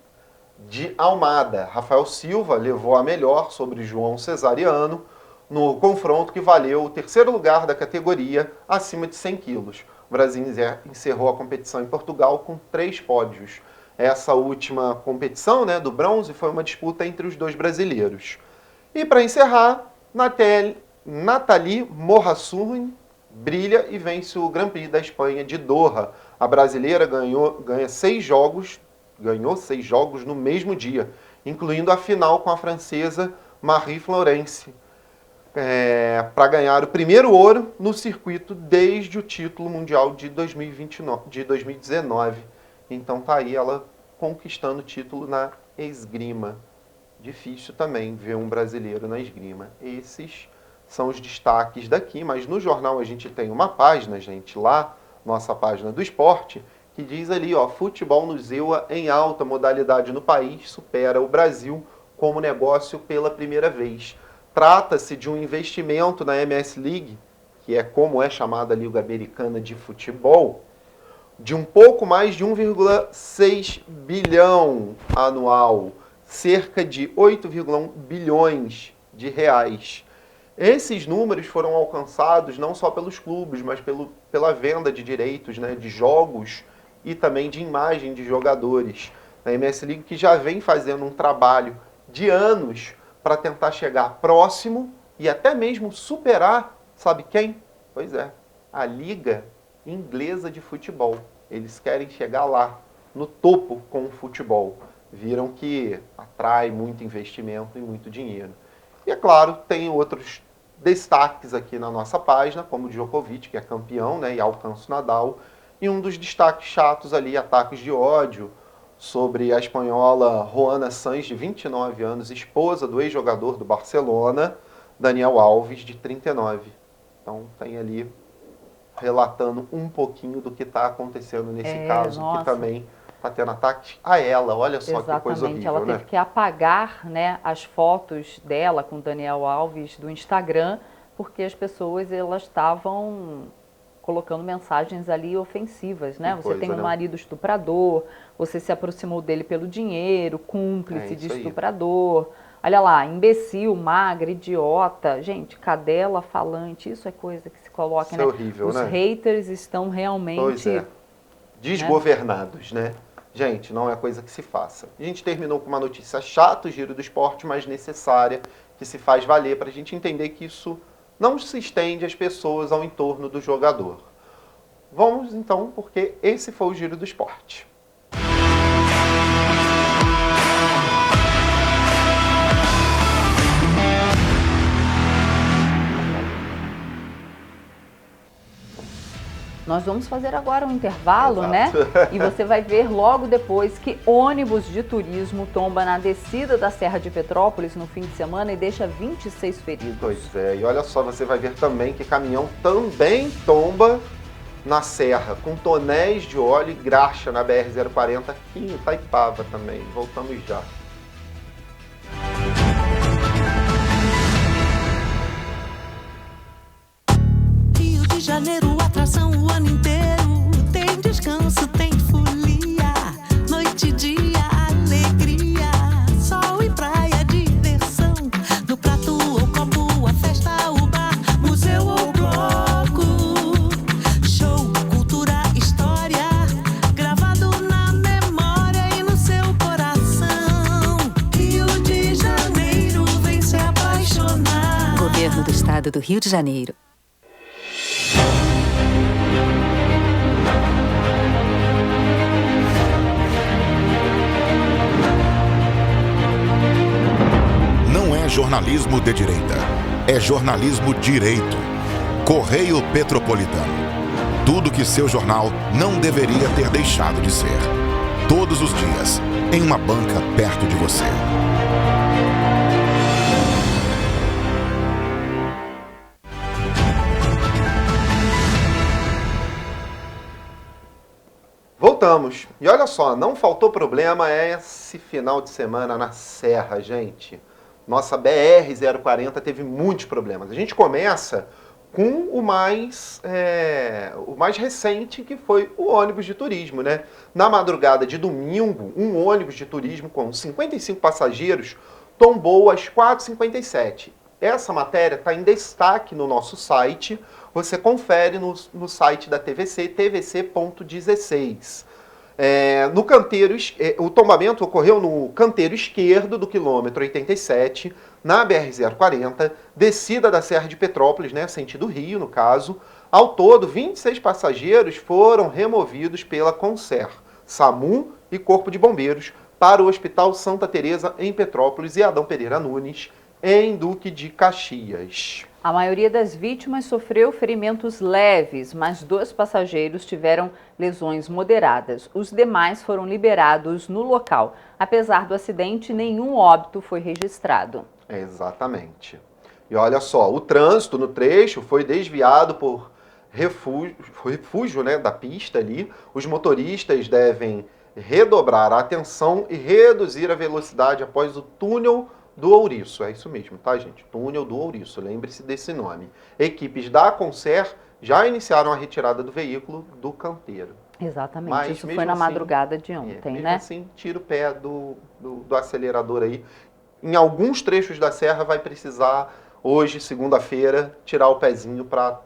de Almada. Rafael Silva levou a melhor sobre João Cesariano no confronto que valeu o 3º lugar da categoria acima de 100 quilos. O Brasil encerrou a competição em Portugal com 3 pódios. Essa última competição, né, do bronze foi uma disputa entre os 2 brasileiros. E para encerrar, Nathalie Morassuin brilha e vence o Grand Prix da Espanha de Doha. A brasileira ganhou 6 jogos no mesmo dia, incluindo a final com a francesa Marie-Florence, para ganhar o primeiro ouro no circuito desde o título mundial de 2019. Então tá aí ela conquistando o título na esgrima. Difícil também ver um brasileiro na esgrima. Esses são os destaques daqui, mas no jornal a gente tem uma página, gente, lá, nossa página do esporte, que diz ali, ó, futebol no Zewa em alta modalidade no país supera o Brasil como negócio pela primeira vez. Trata-se de um investimento na MS League, que é como é chamada a Liga Americana de Futebol, de um pouco mais de 1,6 bilhão anual, cerca de 8,1 bilhões de reais. Esses números foram alcançados não só pelos clubes, mas pela venda de direitos, né, de jogos e também de imagem de jogadores. A MS League que já vem fazendo um trabalho de anos para tentar chegar próximo e até mesmo superar, sabe quem? Pois é, a Liga Inglesa de Futebol. Eles querem chegar lá, no topo com o futebol. Viram que atrai muito investimento e muito dinheiro. E é claro, tem outros destaques aqui na nossa página, como o Djokovic, que é campeão, né, e alcança o Nadal. E um dos destaques chatos ali, ataques de ódio, sobre a espanhola Joana Sanz, de 29 anos, esposa do ex-jogador do Barcelona, Daniel Alves, de 39. Então tem ali relatando um pouquinho do que está acontecendo nesse caso, nossa, que também está tendo ataques a ela. Olha só que coisa horrível, ela teve que apagar, né, as fotos dela com Daniel Alves do Instagram, porque as pessoas elas estavam colocando mensagens ali ofensivas, né? Você tem um marido estuprador, você se aproximou dele pelo dinheiro, cúmplice de estuprador. Olha lá, imbecil, magra, idiota. Gente, cadela falante, isso é coisa que se coloca, isso né? É horrível, os né? haters estão realmente desgovernados, né? Gente, não é coisa que se faça. A gente terminou com uma notícia chata, o giro do esporte, mas necessária, que se faz valer para a gente entender que isso não se estende às pessoas ao entorno do jogador. Vamos então, porque esse foi o giro do esporte. Nós vamos fazer agora um intervalo, né? Exato. E você vai ver logo depois que ônibus de turismo tomba na descida da Serra de Petrópolis no fim de semana e deixa 26 feridos. Pois é, e olha só, você vai ver também que caminhão também tomba na serra, com tonéis de óleo e graxa na BR-040 aqui em Itaipava também. Voltamos já. Rio de Janeiro, atração o ano inteiro. Tem descanso, tem folia. Noite e dia, alegria. Sol e praia, diversão. No prato ou copo, a festa, o bar, museu ou bloco. Show, cultura, história. Gravado na memória e no seu coração. Rio de Janeiro, vem se apaixonar. Governo do Estado do Rio de Janeiro. Não é jornalismo de direita, é jornalismo direito. Correio Petropolitano. Tudo que seu jornal não deveria ter deixado de ser. Todos os dias, em uma banca perto de você. Voltamos. E olha só, não faltou problema esse final de semana na Serra, gente. Nossa BR-040 teve muitos problemas. A gente começa com o mais recente, que foi o ônibus de turismo, né? Na madrugada de domingo, um ônibus de turismo com 55 passageiros tombou às 4h57. Essa matéria está em destaque no nosso site. Você confere no site da TVC, tvc.16. No canteiro, o tombamento ocorreu no canteiro esquerdo do quilômetro 87, na BR-040, descida da Serra de Petrópolis, né, sentido Rio, no caso. Ao todo, 26 passageiros foram removidos pela Conser, SAMU e Corpo de Bombeiros para o Hospital Santa Teresa, em Petrópolis, e Adão Pereira Nunes, em Duque de Caxias. A maioria das vítimas sofreu ferimentos leves, mas 2 passageiros tiveram lesões moderadas. Os demais foram liberados no local. Apesar do acidente, nenhum óbito foi registrado. Exatamente. E olha só, o trânsito no trecho foi desviado por refúgio, né, da pista ali. Os motoristas devem redobrar a atenção e reduzir a velocidade após o túnel do Ouriço. É isso mesmo, tá, gente? Túnel do Ouriço, lembre-se desse nome. Equipes da Conser já iniciaram a retirada do veículo do canteiro. Exatamente, Mas, isso mesmo foi na assim, madrugada de ontem, mesmo né? assim, tira o pé do acelerador aí. Em alguns trechos da serra vai precisar, hoje, segunda-feira, tirar o pezinho para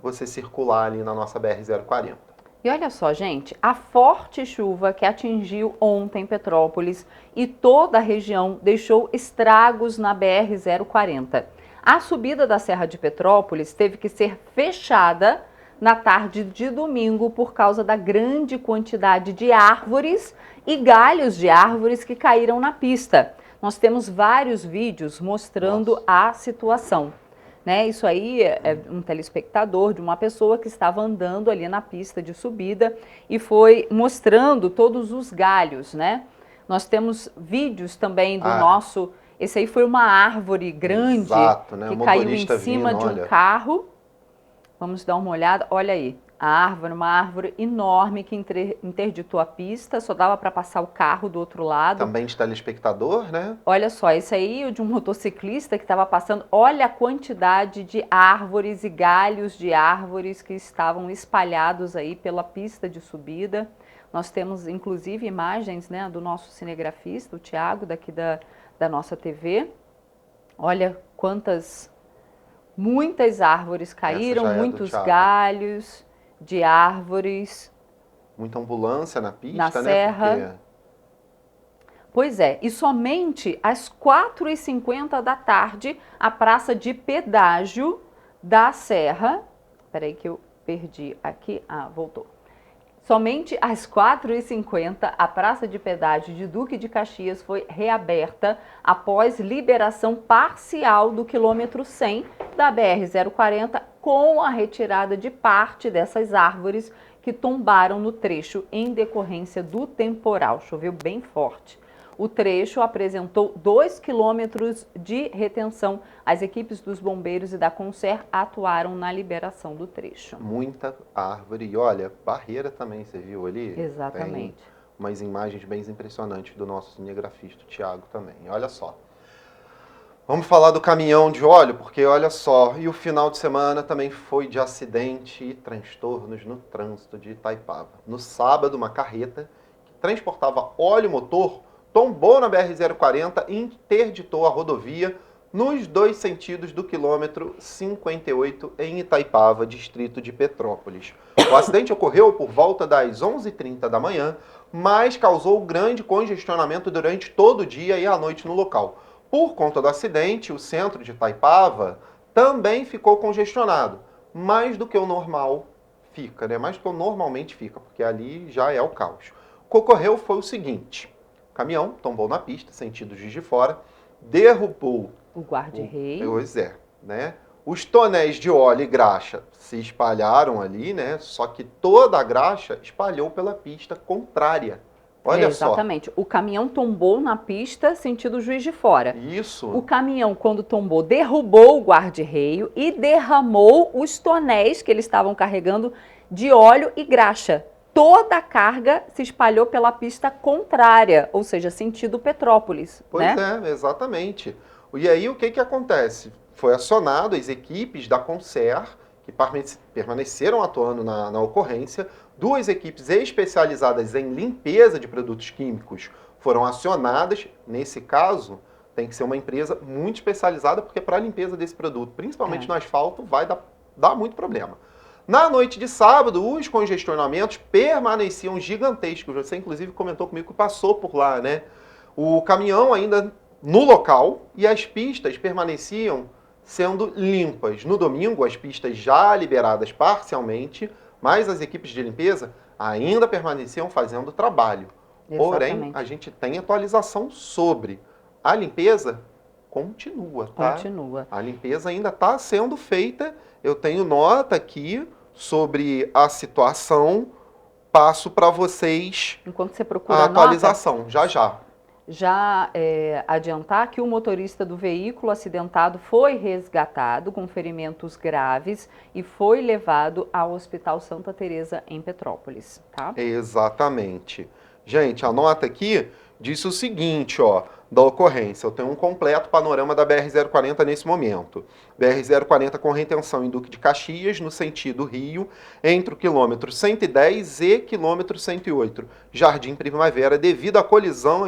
você circular ali na nossa BR-040. E olha só, gente, a forte chuva que atingiu ontem Petrópolis e toda a região deixou estragos na BR-040. A subida da Serra de Petrópolis teve que ser fechada na tarde de domingo por causa da grande quantidade de árvores e galhos de árvores que caíram na pista. Nós temos vários vídeos mostrando a situação. Né? Isso aí é um telespectador de uma pessoa que estava andando ali na pista de subida e foi mostrando todos os galhos, né? Nós temos vídeos também do nosso... Esse aí foi uma árvore grande. Exato, né? Que caiu em cima de um carro. Vamos dar uma olhada. Olha aí, a árvore, uma árvore enorme que interditou a pista, só dava para passar o carro do outro lado. Também de telespectador, né? Olha só, esse aí é de um motociclista que estava passando. Olha a quantidade de árvores e galhos de árvores que estavam espalhados aí pela pista de subida. Nós temos, inclusive, imagens, né, do nosso cinegrafista, o Tiago, daqui da nossa TV. Olha muitas árvores caíram, muitos galhos de árvores. Muita ambulância na pista, na serra. Porque... Pois é, e somente às 4h50 da tarde, a praça de pedágio da Serra... Espera aí que eu perdi aqui. Voltou. Somente às 4h50, a praça de pedágio de Duque de Caxias foi reaberta após liberação parcial do quilômetro 100 da BR-040 com a retirada de parte dessas árvores que tombaram no trecho em decorrência do temporal. Choveu bem forte. O trecho apresentou 2 quilômetros de retenção. As equipes dos bombeiros e da Conser atuaram na liberação do trecho. Muita árvore. E olha, barreira também, você viu ali? Exatamente. Tem umas imagens bem impressionantes do nosso cinegrafista, o Thiago, também. Olha só. Vamos falar do caminhão de óleo, porque olha só, e o final de semana também foi de acidente e transtornos no trânsito de Itaipava. No sábado, uma carreta que transportava óleo motor tombou na BR-040 e interditou a rodovia nos 2 sentidos do quilômetro 58 em Itaipava, distrito de Petrópolis. O acidente ocorreu por volta das 11h30 da manhã, mas causou grande congestionamento durante todo o dia e a noite no local. Por conta do acidente, o centro de Itaipava também ficou congestionado, mais do que o normal fica, né? Mais do que o normalmente fica, porque ali já é o caos. O que ocorreu foi o seguinte: o caminhão tombou na pista, sentido Juiz de Fora, derrubou o guarda-reio. Pois é, né? Os tonéis de óleo e graxa se espalharam ali, né? Só que toda a graxa espalhou pela pista contrária. Olha só. Exatamente. O caminhão tombou na pista, sentido Juiz de Fora. Isso. O caminhão, quando tombou, derrubou o guarda-reio e derramou os tonéis que eles estavam carregando de óleo e graxa. Toda a carga se espalhou pela pista contrária, ou seja, sentido Petrópolis. Pois é, exatamente. E aí o que acontece? Foi acionado as equipes da Conser, que permaneceram atuando na ocorrência. 2 equipes especializadas em limpeza de produtos químicos foram acionadas. Nesse caso, tem que ser uma empresa muito especializada, porque para a limpeza desse produto, principalmente no asfalto, vai dar muito problema. Na noite de sábado, os congestionamentos permaneciam gigantescos. Você, inclusive, comentou comigo que passou por lá, né? O caminhão ainda no local e as pistas permaneciam sendo limpas. No domingo, as pistas já liberadas parcialmente, mas as equipes de limpeza ainda permaneciam fazendo o trabalho. Exatamente. Porém, a gente tem atualização sobre a limpeza. Continua, tá? Continua. A limpeza ainda está sendo feita. Eu tenho nota aqui sobre a situação. Passo para vocês enquanto você procura a atualização, nota, já. Adiantar que o motorista do veículo acidentado foi resgatado com ferimentos graves e foi levado ao Hospital Santa Teresa em Petrópolis, tá? Exatamente. Gente, a nota aqui disse o seguinte, ó, da ocorrência. Eu tenho um completo panorama da BR-040 nesse momento. BR-040 com retenção em Duque de Caxias, no sentido Rio, entre o quilômetro 110 e quilômetro 108, Jardim Primavera, devido à colisão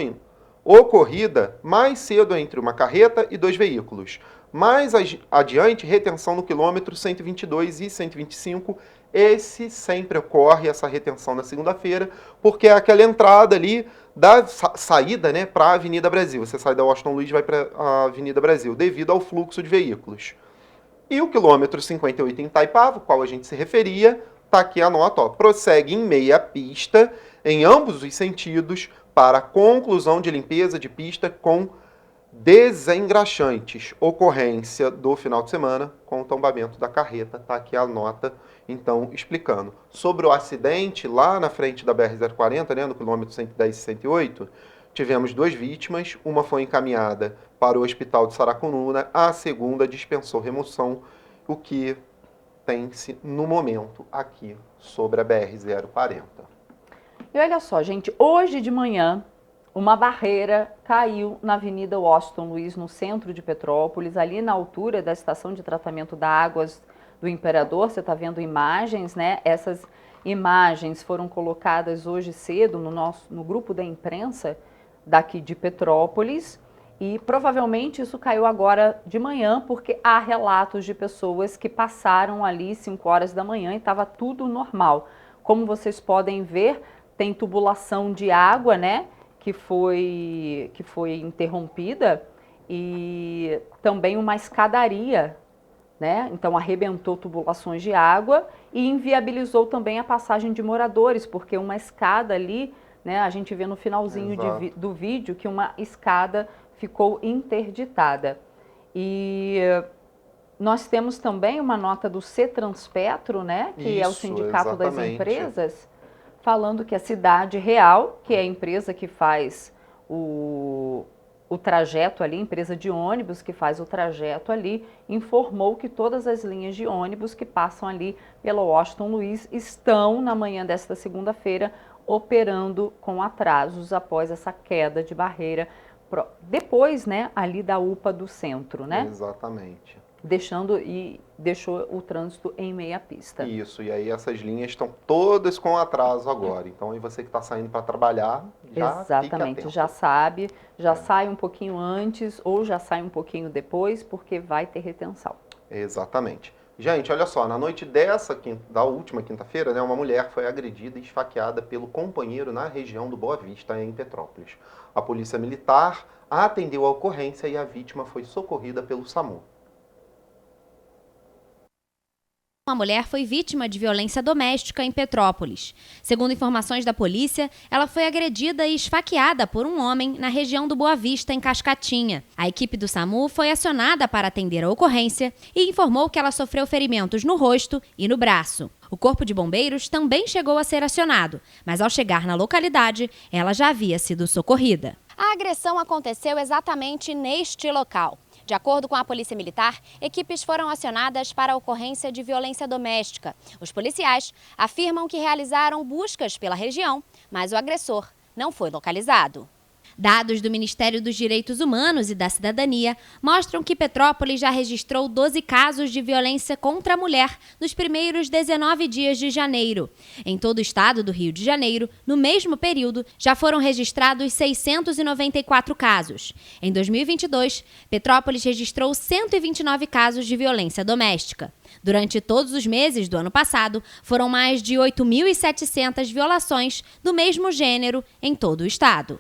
ocorrida mais cedo entre uma carreta e 2 veículos. Mais adiante, retenção no quilômetro 122 e 125. Esse sempre ocorre, essa retenção na segunda-feira, porque é aquela entrada ali da saída, né, para a Avenida Brasil. Você sai da Washington Luiz e vai para a Avenida Brasil, devido ao fluxo de veículos. E o quilômetro 58 em Itaipava, o qual a gente se referia, está aqui a nota, ó, prossegue em meia pista, em ambos os sentidos, para conclusão de limpeza de pista com desengraxantes. Ocorrência do final de semana com o tombamento da carreta. Está aqui a nota, então, explicando. Sobre o acidente, lá na frente da BR-040, né, no quilômetro 110 e 108, tivemos 2 vítimas. Uma foi encaminhada para o Hospital de Saracununa, a segunda dispensou remoção, o que tem-se no momento aqui sobre a BR-040. E olha só, gente, hoje de manhã, uma barreira caiu na Avenida Washington Luiz, no centro de Petrópolis, ali na altura da estação de tratamento da Águas do Imperador. Você está vendo imagens, né? Essas imagens foram colocadas hoje cedo no grupo da imprensa daqui de Petrópolis. E provavelmente isso caiu agora de manhã, porque há relatos de pessoas que passaram ali 5 horas da manhã e estava tudo normal. Como vocês podem ver, tem tubulação de água, né, que foi interrompida, e também uma escadaria, né, então arrebentou tubulações de água e inviabilizou também a passagem de moradores, porque uma escada ali, né, a gente vê no finalzinho do vídeo que uma escada ficou interditada. E Nós temos também uma nota do CETRANSPETRO, né, que é o Sindicato das Empresas, falando que a Cidade Real, que é a empresa que faz o trajeto ali, empresa de ônibus que faz o trajeto ali, informou que todas as linhas de ônibus que passam ali pela Washington Luiz estão, na manhã desta segunda-feira, operando com atrasos após essa queda de barreira, depois, né, ali da UPA do centro, né? Exatamente. Deixou o trânsito em meia pista. Isso, e aí essas linhas estão todas com atraso agora. Então aí você que está saindo para trabalhar, já exatamente, já sabe, sai um pouquinho antes ou já sai um pouquinho depois, porque vai ter retenção. Exatamente. Gente, olha só, na noite da última quinta-feira, né, uma mulher foi agredida e esfaqueada pelo companheiro na região do Boa Vista, em Petrópolis. A polícia militar atendeu a ocorrência e a vítima foi socorrida pelo SAMU. Uma mulher foi vítima de violência doméstica em Petrópolis. Segundo informações da polícia, ela foi agredida e esfaqueada por um homem na região do Boa Vista, em Cascatinha. A equipe do SAMU foi acionada para atender a ocorrência e informou que ela sofreu ferimentos no rosto e no braço. O Corpo de Bombeiros também chegou a ser acionado, mas ao chegar na localidade, ela já havia sido socorrida. A agressão aconteceu exatamente neste local. De acordo com a Polícia Militar, equipes foram acionadas para a ocorrência de violência doméstica. Os policiais afirmam que realizaram buscas pela região, mas o agressor não foi localizado. Dados do Ministério dos Direitos Humanos e da Cidadania mostram que Petrópolis já registrou 12 casos de violência contra a mulher nos primeiros 19 dias de janeiro. Em todo o estado do Rio de Janeiro, no mesmo período, já foram registrados 694 casos. Em 2022, Petrópolis registrou 129 casos de violência doméstica. Durante todos os meses do ano passado, foram mais de 8.700 violações do mesmo gênero em todo o estado.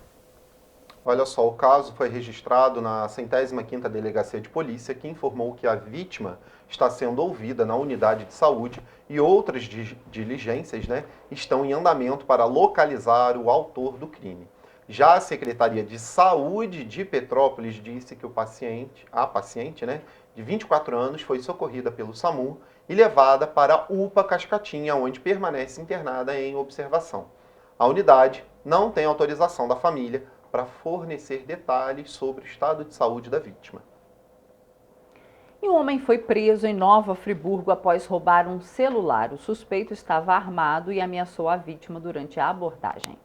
Olha só, o caso foi registrado na 105ª Delegacia de Polícia, que informou que a vítima está sendo ouvida na unidade de saúde e outras diligências, né, estão em andamento para localizar o autor do crime. Já a Secretaria de Saúde de Petrópolis disse que a paciente, né, de 24 anos, foi socorrida pelo SAMU e levada para a UPA Cascatinha, onde permanece internada em observação. A unidade não tem autorização da família para fornecer detalhes sobre o estado de saúde da vítima. E um homem foi preso em Nova Friburgo após roubar um celular. O suspeito estava armado e ameaçou a vítima durante a abordagem.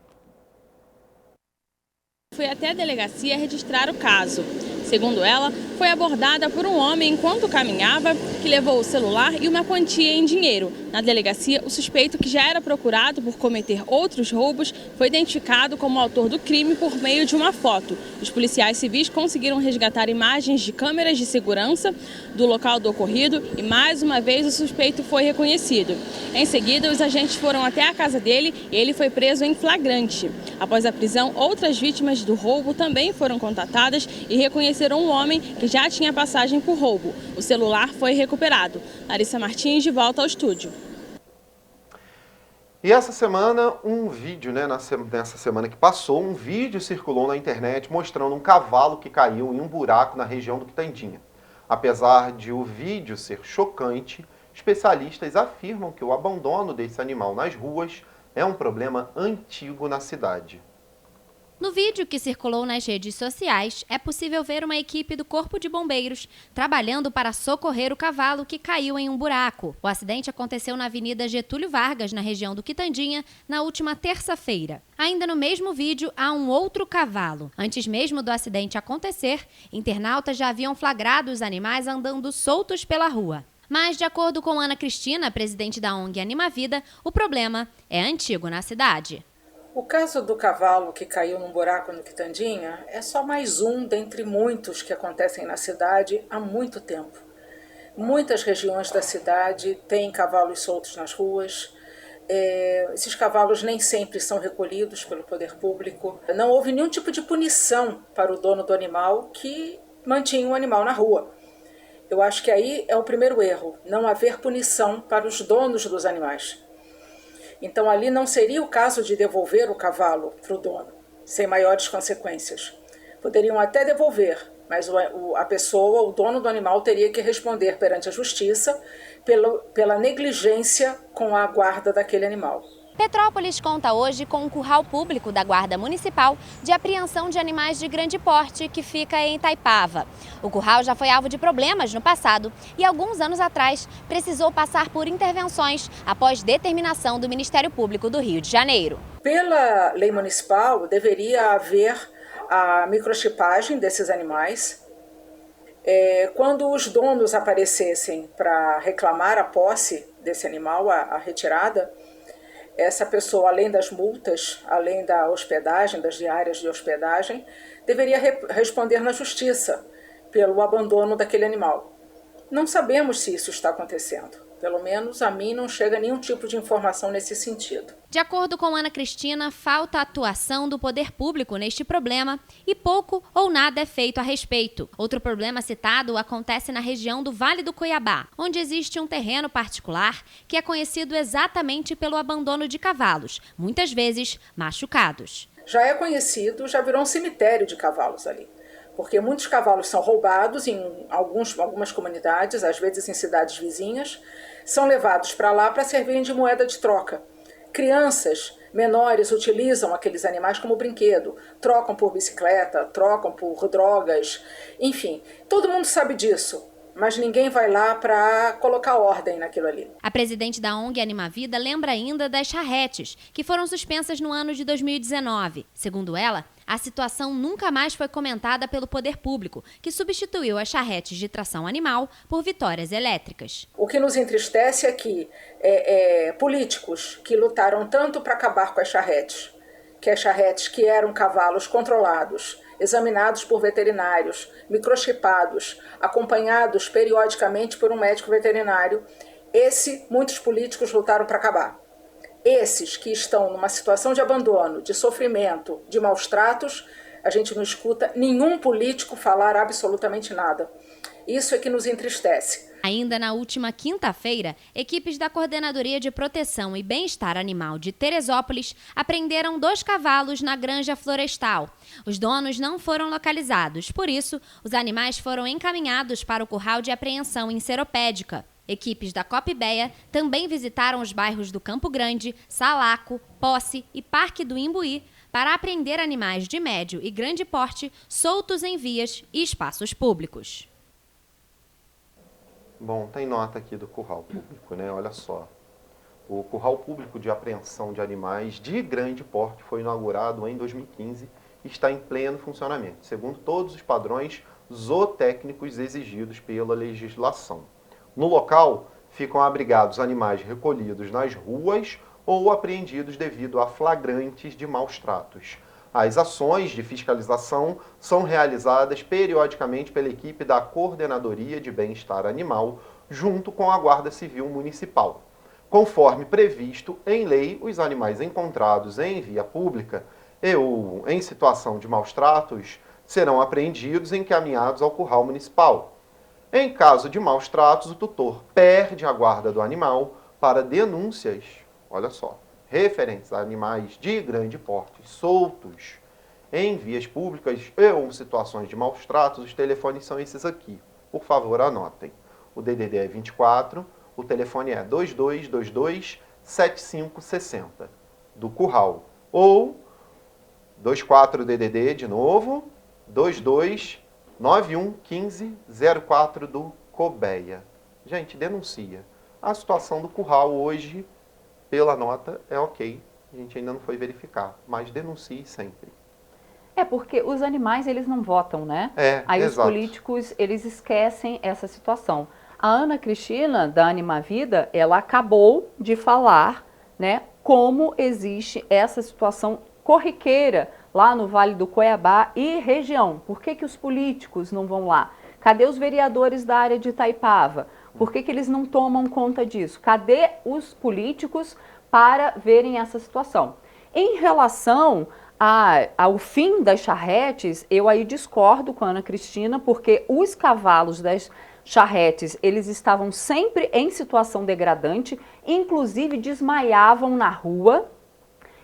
Foi até a delegacia registrar o caso. Segundo ela, foi abordada por um homem enquanto caminhava, que levou o celular e uma quantia em dinheiro. Na delegacia, o suspeito, que já era procurado por cometer outros roubos, foi identificado como autor do crime por meio de uma foto. Os policiais civis conseguiram resgatar imagens de câmeras de segurança do local do ocorrido e, mais uma vez, o suspeito foi reconhecido. Em seguida, os agentes foram até a casa dele e ele foi preso em flagrante. Após a prisão, outras vítimas do roubo também foram contatadas e reconheceram um homem que já tinha passagem por roubo. O celular foi recuperado. Larissa Martins, de volta ao estúdio. E essa semana, um vídeo, né, nessa semana que passou, um vídeo circulou na internet mostrando um cavalo que caiu em um buraco na região do Quitandinha. Apesar de o vídeo ser chocante, especialistas afirmam que o abandono desse animal nas ruas é um problema antigo na cidade. No vídeo que circulou nas redes sociais, é possível ver uma equipe do Corpo de Bombeiros trabalhando para socorrer o cavalo que caiu em um buraco. O acidente aconteceu na Avenida Getúlio Vargas, na região do Quitandinha, na última terça-feira. Ainda no mesmo vídeo, há um outro cavalo. Antes mesmo do acidente acontecer, internautas já haviam flagrado os animais andando soltos pela rua. Mas, de acordo com Ana Cristina, presidente da ONG Anima Vida, o problema é antigo na cidade. O caso do cavalo que caiu num buraco no Quitandinha é só mais um dentre muitos que acontecem na cidade há muito tempo. Muitas regiões da cidade têm cavalos soltos nas ruas. Esses cavalos nem sempre são recolhidos pelo poder público. Não houve nenhum tipo de punição para o dono do animal que mantinha o animal na rua. Eu acho que aí é o primeiro erro, não haver punição para os donos dos animais. Então ali não seria o caso de devolver o cavalo para o dono, sem maiores consequências. Poderiam até devolver, mas a pessoa, o dono do animal, teria que responder perante a justiça pela negligência com a guarda daquele animal. Petrópolis conta hoje com um curral público da Guarda Municipal de apreensão de animais de grande porte que fica em Itaipava. O curral já foi alvo de problemas no passado e, alguns anos atrás, precisou passar por intervenções após determinação do Ministério Público do Rio de Janeiro. Pela lei municipal, deveria haver a microchipagem desses animais. Quando os donos aparecessem para reclamar a posse desse animal, a retirada, essa pessoa, além das multas, além da hospedagem, das diárias de hospedagem, deveria responder na justiça pelo abandono daquele animal. Não sabemos se isso está acontecendo. Pelo menos a mim não chega nenhum tipo de informação nesse sentido. De acordo com Ana Cristina, falta atuação do poder público neste problema e pouco ou nada é feito a respeito. Outro problema citado acontece na região do Vale do Cuiabá, onde existe um terreno particular que é conhecido exatamente pelo abandono de cavalos, muitas vezes machucados. Já é conhecido, já virou um cemitério de cavalos ali. Porque muitos cavalos são roubados em algumas comunidades, às vezes em cidades vizinhas, são levados para lá para servirem de moeda de troca. Crianças menores utilizam aqueles animais como brinquedo, trocam por bicicleta, trocam por drogas, enfim, todo mundo sabe disso. Mas ninguém vai lá para colocar ordem naquilo ali. A presidente da ONG Animavida lembra ainda das charretes, que foram suspensas no ano de 2019. Segundo ela, a situação nunca mais foi comentada pelo poder público, que substituiu as charretes de tração animal por vitórias elétricas. O que nos entristece é que políticos que lutaram tanto para acabar com as charretes, que eram cavalos controlados, examinados por veterinários, microchipados, acompanhados periodicamente por um médico veterinário, muitos políticos lutaram para acabar. Esses que estão numa situação de abandono, de sofrimento, de maus tratos, a gente não escuta nenhum político falar absolutamente nada. Isso é que nos entristece. Ainda na última quinta-feira, equipes da Coordenadoria de Proteção e Bem-Estar Animal de Teresópolis apreenderam 2 cavalos na Granja Florestal. Os donos não foram localizados, por isso, os animais foram encaminhados para o curral de apreensão em Seropédica. Equipes da Copibéia também visitaram os bairros do Campo Grande, Salaco, Posse e Parque do Imbuí para apreender animais de médio e grande porte soltos em vias e espaços públicos. Bom, tem nota aqui do curral público, né? Olha só. O curral público de apreensão de animais de grande porte foi inaugurado em 2015 e está em pleno funcionamento, segundo todos os padrões zootécnicos exigidos pela legislação. No local, ficam abrigados animais recolhidos nas ruas ou apreendidos devido a flagrantes de maus tratos. As ações de fiscalização são realizadas periodicamente pela equipe da Coordenadoria de Bem-Estar Animal, junto com a Guarda Civil Municipal. Conforme previsto em lei, os animais encontrados em via pública ou em situação de maus tratos serão apreendidos e encaminhados ao curral municipal. Em caso de maus tratos, o tutor perde a guarda do animal para denúncias, olha só, referentes a animais de grande porte soltos em vias públicas ou situações de maus tratos. Os telefones são esses aqui. Por favor, anotem. O DDD é 24, o telefone é 2222-7560, do curral. Ou 24DDD, de novo, 22911504 do Cobeia. Gente, denuncia. A situação do curral hoje, pela nota, é ok. A gente ainda não foi verificar, mas denuncie sempre. Porque os animais, eles não votam, né? Aí exato. Os políticos, eles esquecem essa situação. A Ana Cristina, da Animavida, ela acabou de falar, né, como existe essa situação corriqueira lá no Vale do Cuiabá e região. Por que os políticos não vão lá? Cadê os vereadores da área de Itaipava? Por que eles não tomam conta disso? Cadê os políticos para verem essa situação? Em relação ao fim das charretes, eu aí discordo com a Ana Cristina, porque os cavalos das charretes, eles estavam sempre em situação degradante, inclusive desmaiavam na rua.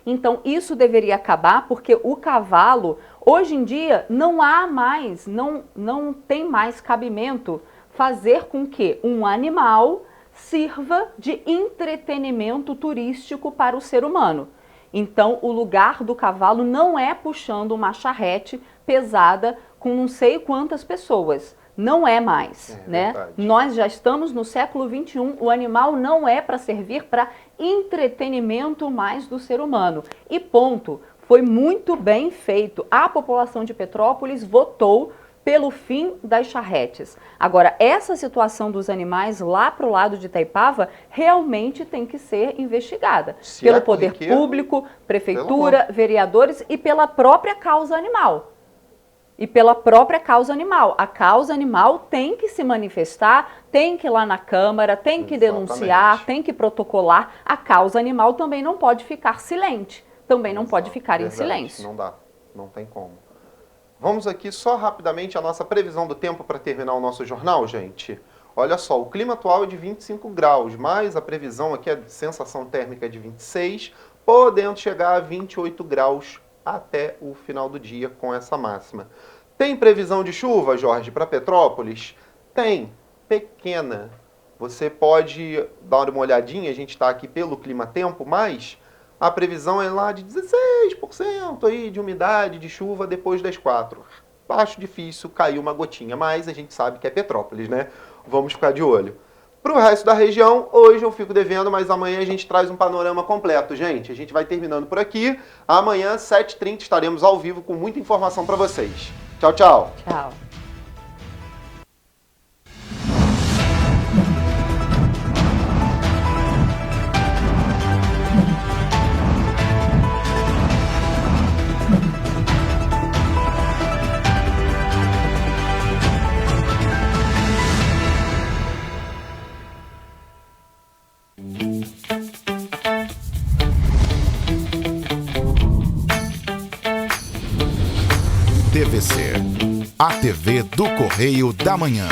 Então isso deveria acabar, porque o cavalo, hoje em dia, não há mais, não tem mais cabimento fazer com que um animal sirva de entretenimento turístico para o ser humano. Então, o lugar do cavalo não é puxando uma charrete pesada com não sei quantas pessoas. Não é mais, né? Verdade. Nós já estamos no século XXI, o animal não é para servir para entretenimento mais do ser humano. E ponto. Foi muito bem feito. A população de Petrópolis votou pelo fim das charretes. Agora, essa situação dos animais lá para o lado de Itaipava realmente tem que ser investigada pelo poder público, prefeitura, vereadores e pela própria causa animal. A causa animal tem que se manifestar, tem que ir lá na Câmara, tem que denunciar, tem que protocolar. A causa animal também não pode ficar silente, também não pode ficar em silêncio. Não dá, não tem como. Vamos aqui só rapidamente a nossa previsão do tempo para terminar o nosso jornal, gente. Olha só, o clima atual é de 25 graus, mas a previsão aqui é de sensação térmica de 26, podendo chegar a 28 graus até o final do dia com essa máxima. Tem previsão de chuva, Jorge, para Petrópolis? Tem, pequena. Você pode dar uma olhadinha, a gente está aqui pelo clima-tempo, mas a previsão é lá de 16% aí de umidade, de chuva depois das 4. Acho difícil cair uma gotinha, mas a gente sabe que é Petrópolis, né? Vamos ficar de olho. Para o resto da região, hoje eu fico devendo, mas amanhã a gente traz um panorama completo, gente. A gente vai terminando por aqui. Amanhã, 7h30, estaremos ao vivo com muita informação para vocês. Tchau, tchau. Tchau. TVC, a TV do Correio da Manhã.